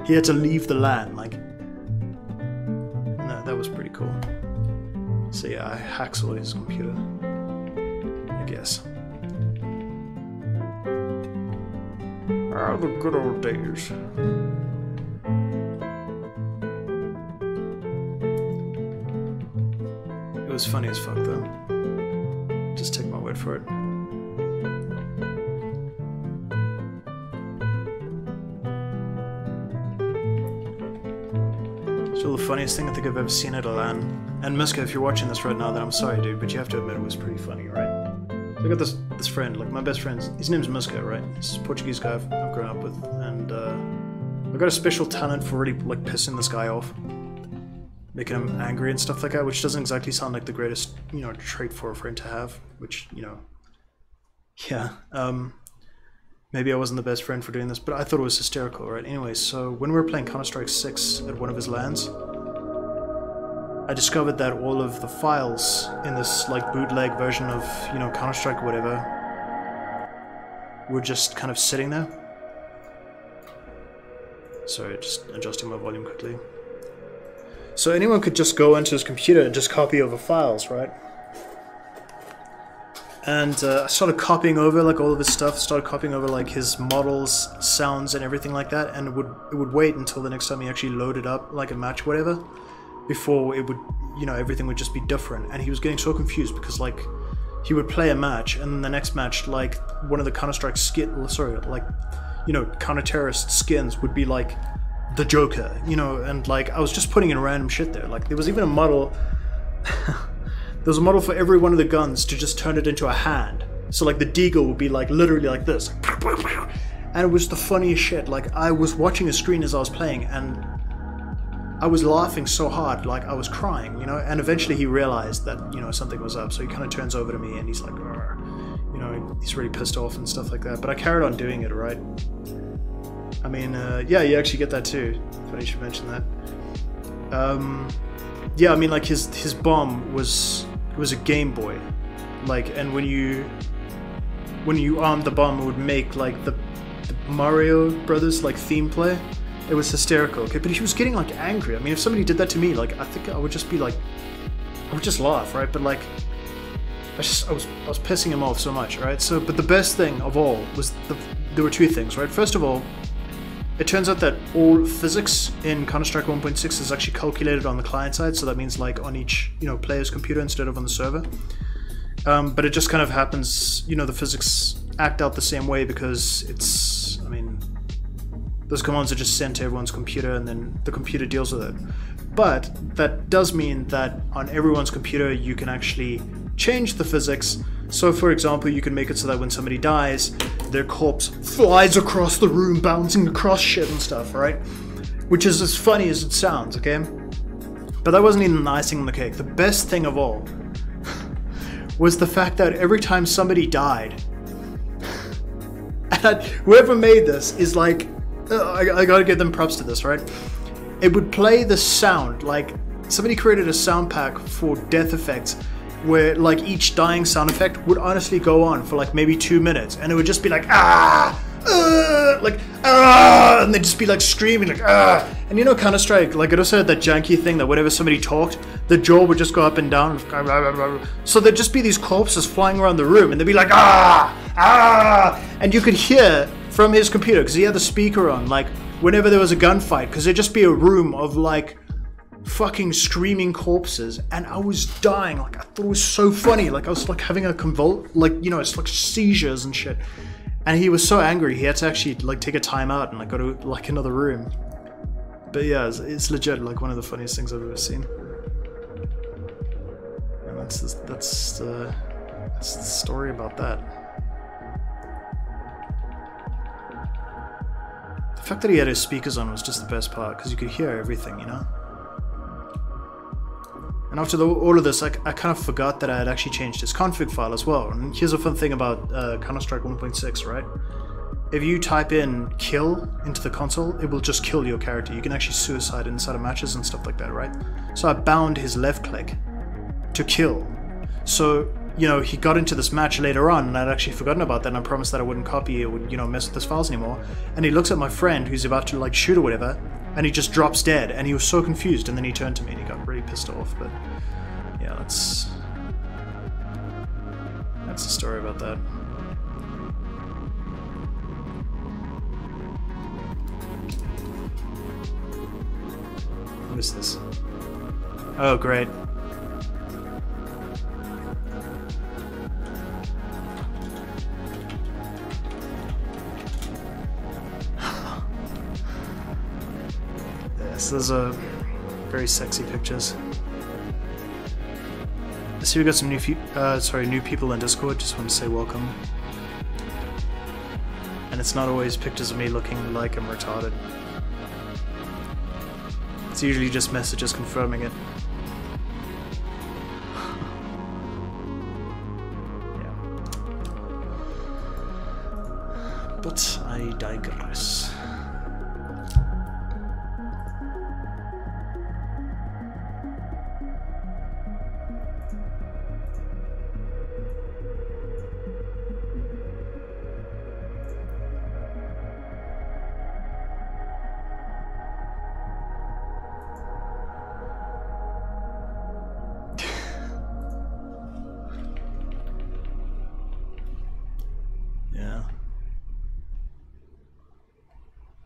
A: he had to leave the LAN. Like, no, that was pretty cool. So yeah, I hacksaw his computer, I guess. Ah, the good old days. It was funny as fuck though. Just take my word for it. Still the funniest thing I think I've ever seen at a LAN. And Miska, if you're watching this right now, then I'm sorry dude, but you have to admit it was pretty funny, right? So I got this friend, like my best friend, his name's Miska, right? He's a Portuguese guy I've grown up with, and I've got a special talent for really like pissing this guy off, making him angry and stuff like that, which doesn't exactly sound like the greatest, you know, trait for a friend to have, which, you know, yeah, maybe I wasn't the best friend for doing this, but I thought it was hysterical, right? Anyways, so when we were playing Counter-Strike 6 at one of his LANs, I discovered that all of the files in this like bootleg version of, you know, Counter-Strike or whatever were just kind of sitting there. Sorry, just adjusting my volume quickly. So anyone could just go into his computer and just copy over files, right? And I started copying over like all of his stuff, started copying over like his models, sounds, and everything like that, and it would wait until the next time he actually loaded up like a match, whatever, before it would, you know, everything would just be different. And he was getting so confused because like he would play a match, and then the next match, like one of the Counter-Strike counter-terrorist skins would be like the Joker, you know, and like I was just putting in random shit there. Like there was even a model. There was a model for every one of the guns to just turn it into a hand. So like the deagle would be like literally like this. And it was the funniest shit. Like I was watching a screen as I was playing and I was laughing so hard, like I was crying, you know? And eventually he realized that, you know, something was up. So he kind of turns over to me and he's like, you know, he's really pissed off and stuff like that. But I carried on doing it, right? I mean, yeah, you actually get that too. Funny you should mention that. Yeah, I mean, like his bomb was a Game Boy, like, and when you armed the bomb, it would make like the Mario Brothers like theme play. It was hysterical. Okay, but he was getting like angry. I mean, if somebody did that to me, like I think I would just be like, I would just laugh, right? But like, I was pissing him off so much, right? So, but the best thing of all was there were two things, right? First of all, it turns out that all physics in Counter-Strike 1.6 is actually calculated on the client side, so that means like on each, you know, player's computer instead of on the server. But it just kind of happens, you know, the physics act out the same way because it's, I mean, those commands are just sent to everyone's computer and then the computer deals with it. But that does mean that on everyone's computer you can actually change the physics. So for example, you can make it so that when somebody dies, their corpse flies across the room, bouncing across shit and stuff, right? Which is as funny as it sounds, okay? But that wasn't even the icing on the cake. The best thing of all was the fact that every time somebody died, and whoever made this is like, I gotta give them props to this, right? It would play the sound, like somebody created a sound pack for death effects where like each dying sound effect would honestly go on for like maybe 2 minutes, and it would just be like and they'd just be like screaming like and you know, Counter-Strike, like it also had that janky thing that whenever somebody talked, the jaw would just go up and down, so there'd just be these corpses flying around the room and they'd be like and you could hear from his computer, because he had the speaker on, like whenever there was a gunfight, because there'd just be a room of like fucking screaming corpses, and I was dying. Like I thought it was so funny, like I was like having a like, you know, it's like seizures and shit. And he was so angry he had to actually like take a time out and like go to like another room. But yeah, it's legit like one of the funniest things I've ever seen. And that's the story about that. The fact that he had his speakers on was just the best part, because you could hear everything, you know? And after all of this, I kind of forgot that I had actually changed his config file as well. And here's a fun thing about Counter-Strike 1.6, right? If you type in kill into the console, it will just kill your character. You can actually suicide inside of matches and stuff like that, right? So I bound his left click to kill. So, you know, he got into this match later on, and I'd actually forgotten about that, and I promised that I wouldn't copy it, would, you know, mess with his files anymore. And he looks at my friend who's about to like shoot or whatever, and he just drops dead, and he was so confused, and then he turned to me and he got really pissed off. But yeah, that's the story about that. What is this? Oh, great. Yes, those are very sexy pictures. I see we got some new people in Discord. Just want to say welcome. And it's not always pictures of me looking like I'm retarded. It's usually just messages confirming it. Yeah. But I digress.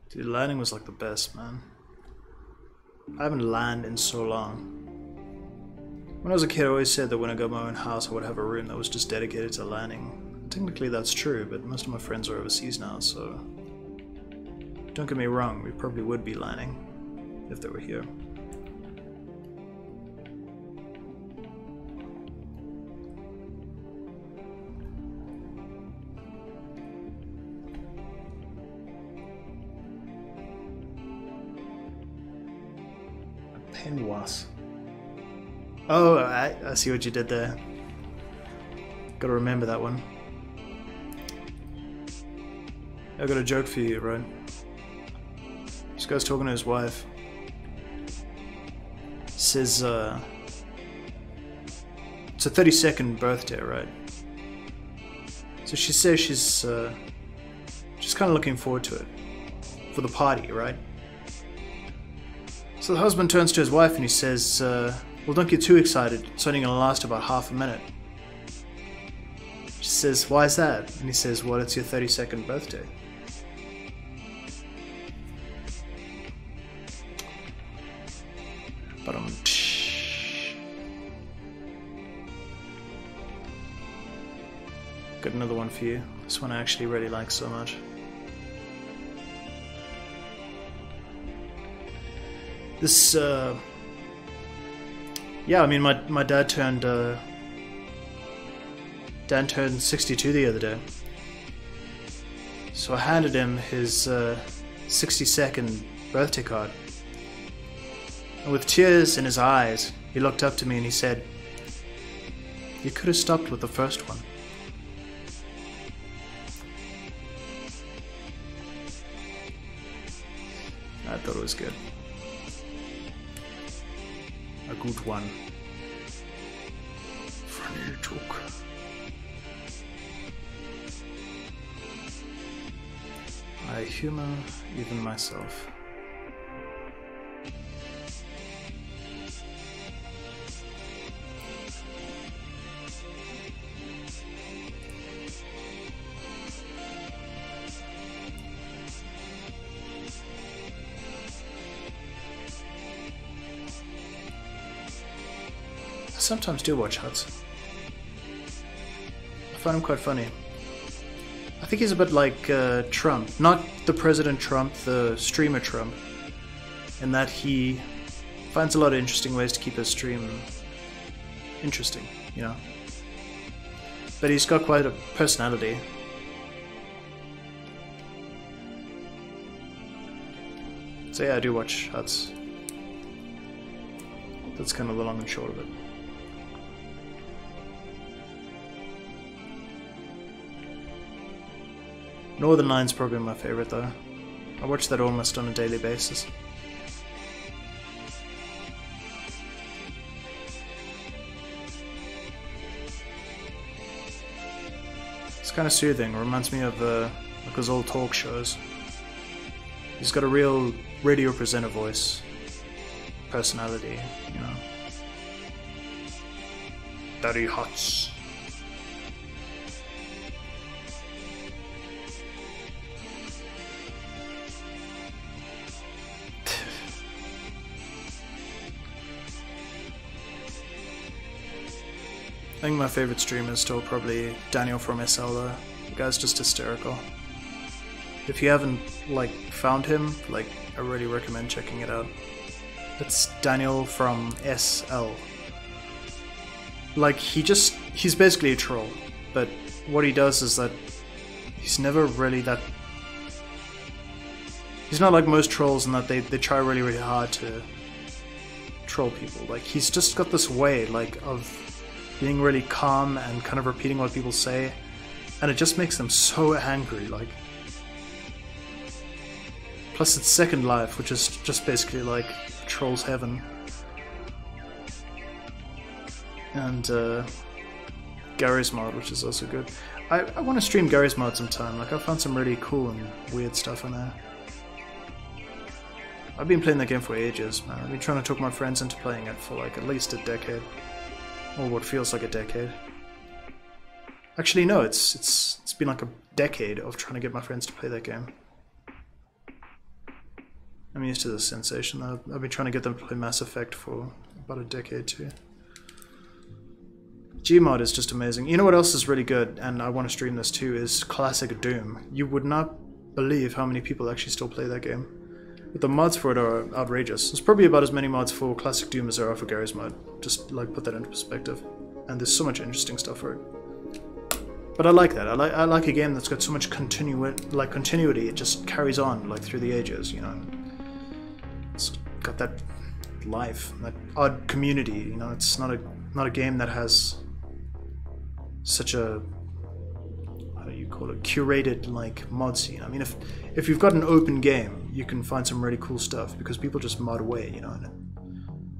A: Dude, landing was like the best, man. I haven't landed in so long. When I was a kid, I always said that when I got my own house, I would have a room that was just dedicated to landing. Technically, that's true, but most of my friends are overseas now, so... Don't get me wrong, we probably would be landing if they were here. Penwas. Oh, I see what you did there. Gotta remember that one. I got a joke for you, right? This guy's talking to his wife. Says, it's a 32nd birthday, right? So she says she's kind of looking forward to it. For the party, right? So the husband turns to his wife and he says, well, don't get too excited. It's only going to last about half a minute. She says, why is that? And he says, well, it's your 32nd birthday. But got another one for you. This one I actually really like so much. This, yeah, I mean, my dad turned 62 the other day. So I handed him his 62nd birthday card. And with tears in his eyes, he looked up to me and he said, "You could have stopped with the first one." I thought it was good. A good one. Funny joke. I humor even myself. I sometimes do watch Huts. I find him quite funny. I think he's a bit like Trump. Not the President Trump, the streamer Trump. In that he finds a lot of interesting ways to keep his stream interesting, you know. But he's got quite a personality. So yeah, I do watch Huts. That's kind of the long and short of it. Northern Line's probably my favorite though. I watch that almost on a daily basis. It's kind of soothing. It reminds me of like those old talk shows. He's got a real radio presenter voice, personality, you know. Daddy Huts. I think my favorite streamer is still probably Daniel from SL though. The guy's just hysterical. If you haven't like found him, like I really recommend checking it out. It's Daniel from SL. Like he's basically a troll, but what he does is that he's never really that... He's not like most trolls in that they try really, really hard to troll people. Like he's just got this way like of being really calm and kind of repeating what people say, and it just makes them so angry, like. Plus it's Second Life, which is just basically like Troll's Heaven. And Gary's mod, which is also good. I want to stream Gary's mod sometime, like I found some really cool and weird stuff in there. I've been playing that game for ages, man. I've been trying to talk my friends into playing it for like at least a decade. Or what feels like a decade. Actually, no, it's been like a decade of trying to get my friends to play that game. I'm used to this sensation. I've been trying to get them to play Mass Effect for about a decade too. Gmod is just amazing. You know what else is really good, and I want to stream this too, is classic Doom. You would not believe how many people actually still play that game. But the mods for it are outrageous. There's probably about as many mods for classic Doom as there are for Gary's mod. Just like put that into perspective. And there's so much interesting stuff for it. But I like that. I like a game that's got so much continuity. It just carries on like through the ages, you know. It's got that life, that odd community, you know. It's not a game that has such a, how do you call it, curated like mod scene. I mean, if you've got an open game, you can find some really cool stuff because people just mod away, you know. And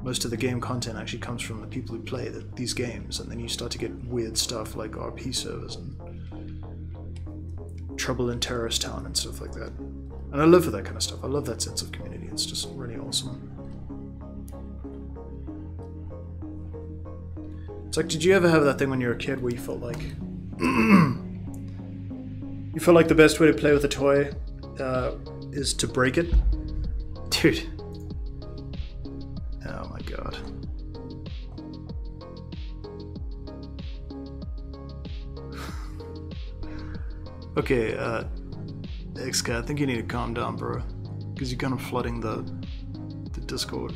A: most of the game content actually comes from the people who play these games, and then you start to get weird stuff like RP servers and Trouble in Terrorist Town and stuff like that. And I live for that kind of stuff. I love that sense of community. It's just really awesome. It's like, did you ever have that thing when you were a kid where you felt like you felt like the best way to play with a toy is to break it? Dude. Oh my god. Okay, XK, I think you need to calm down, bro. Because you're kind of flooding the Discord.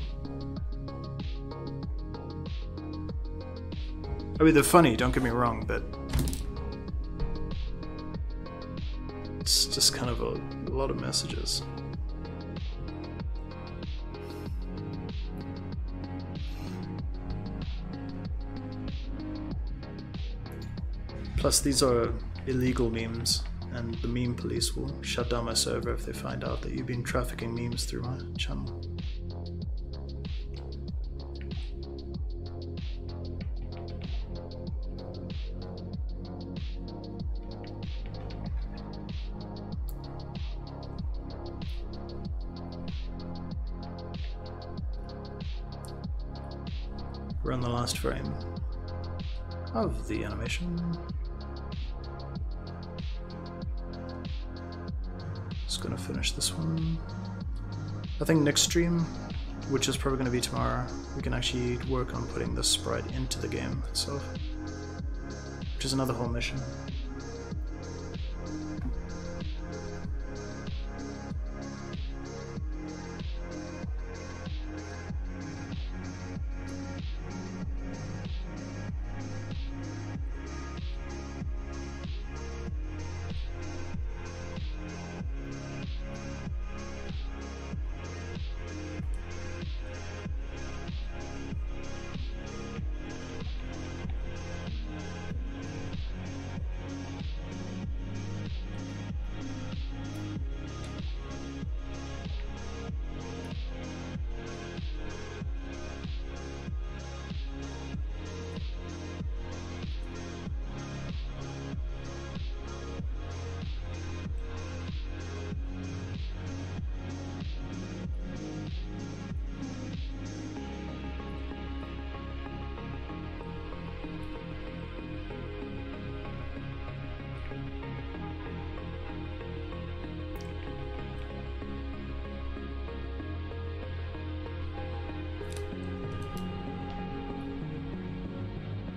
A: I mean, they're funny, don't get me wrong, but it's just kind of a lot of messages. Plus, these are illegal memes, and the meme police will shut down my server if they find out that you've been trafficking memes through my channel. We're on the last frame of the animation. Just gonna finish this one. I think next stream, which is probably gonna be tomorrow, we can actually work on putting the sprite into the game itself, which is another whole mission.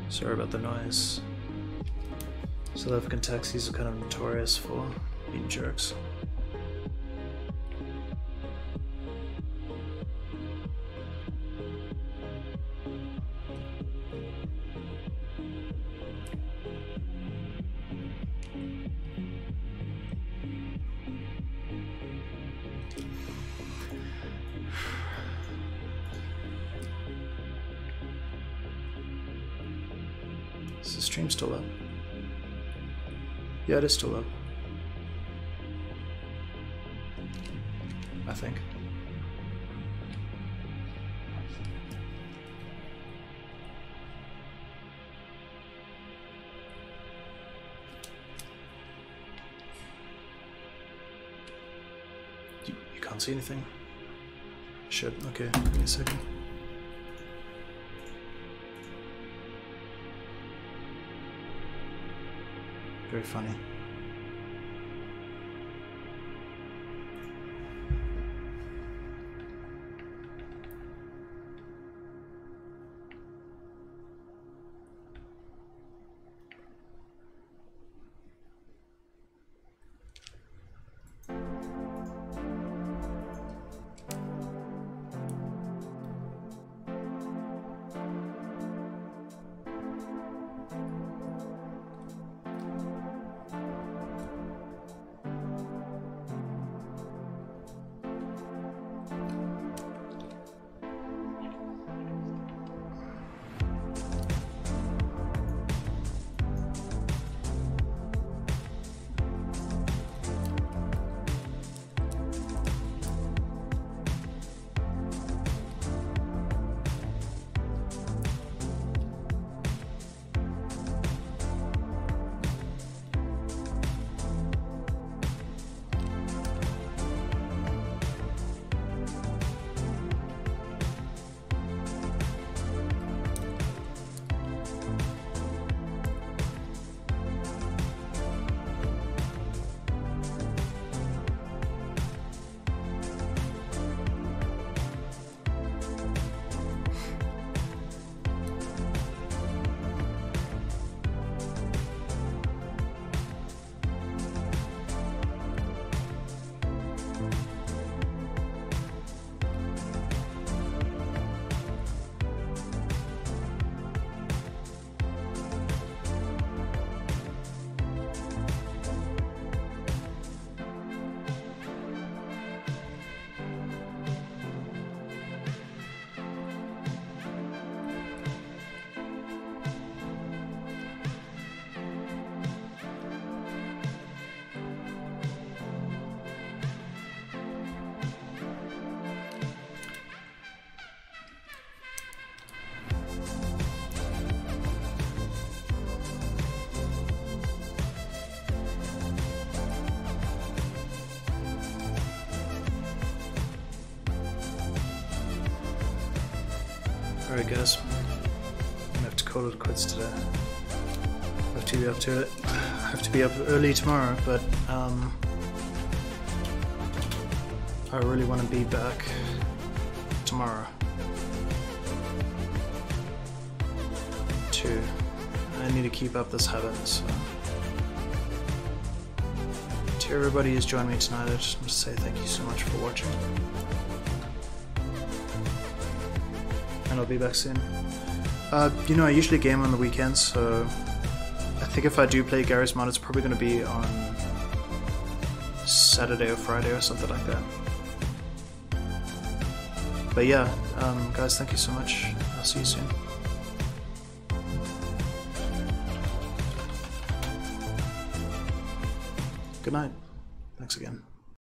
A: Sorry about the noise. South African taxis are kind of notorious for being jerks. Is the stream still up? Yeah, it is still up. I think. You can't see anything? Shit, okay, give me a second. Very funny. Alright guys, I'm gonna have to call it quits today. I have to be up to it. I have to be up early tomorrow, but I really want to be back tomorrow too. I need to keep up this habit, so to everybody who's joined me tonight, I just want to say thank you so much for watching, and I'll be back soon. You know, I usually game on the weekends, so I think if I do play Garry's Mod, it's probably going to be on Saturday or Friday or something like that. But yeah, guys, thank you so much. I'll see you soon. Good night. Thanks again.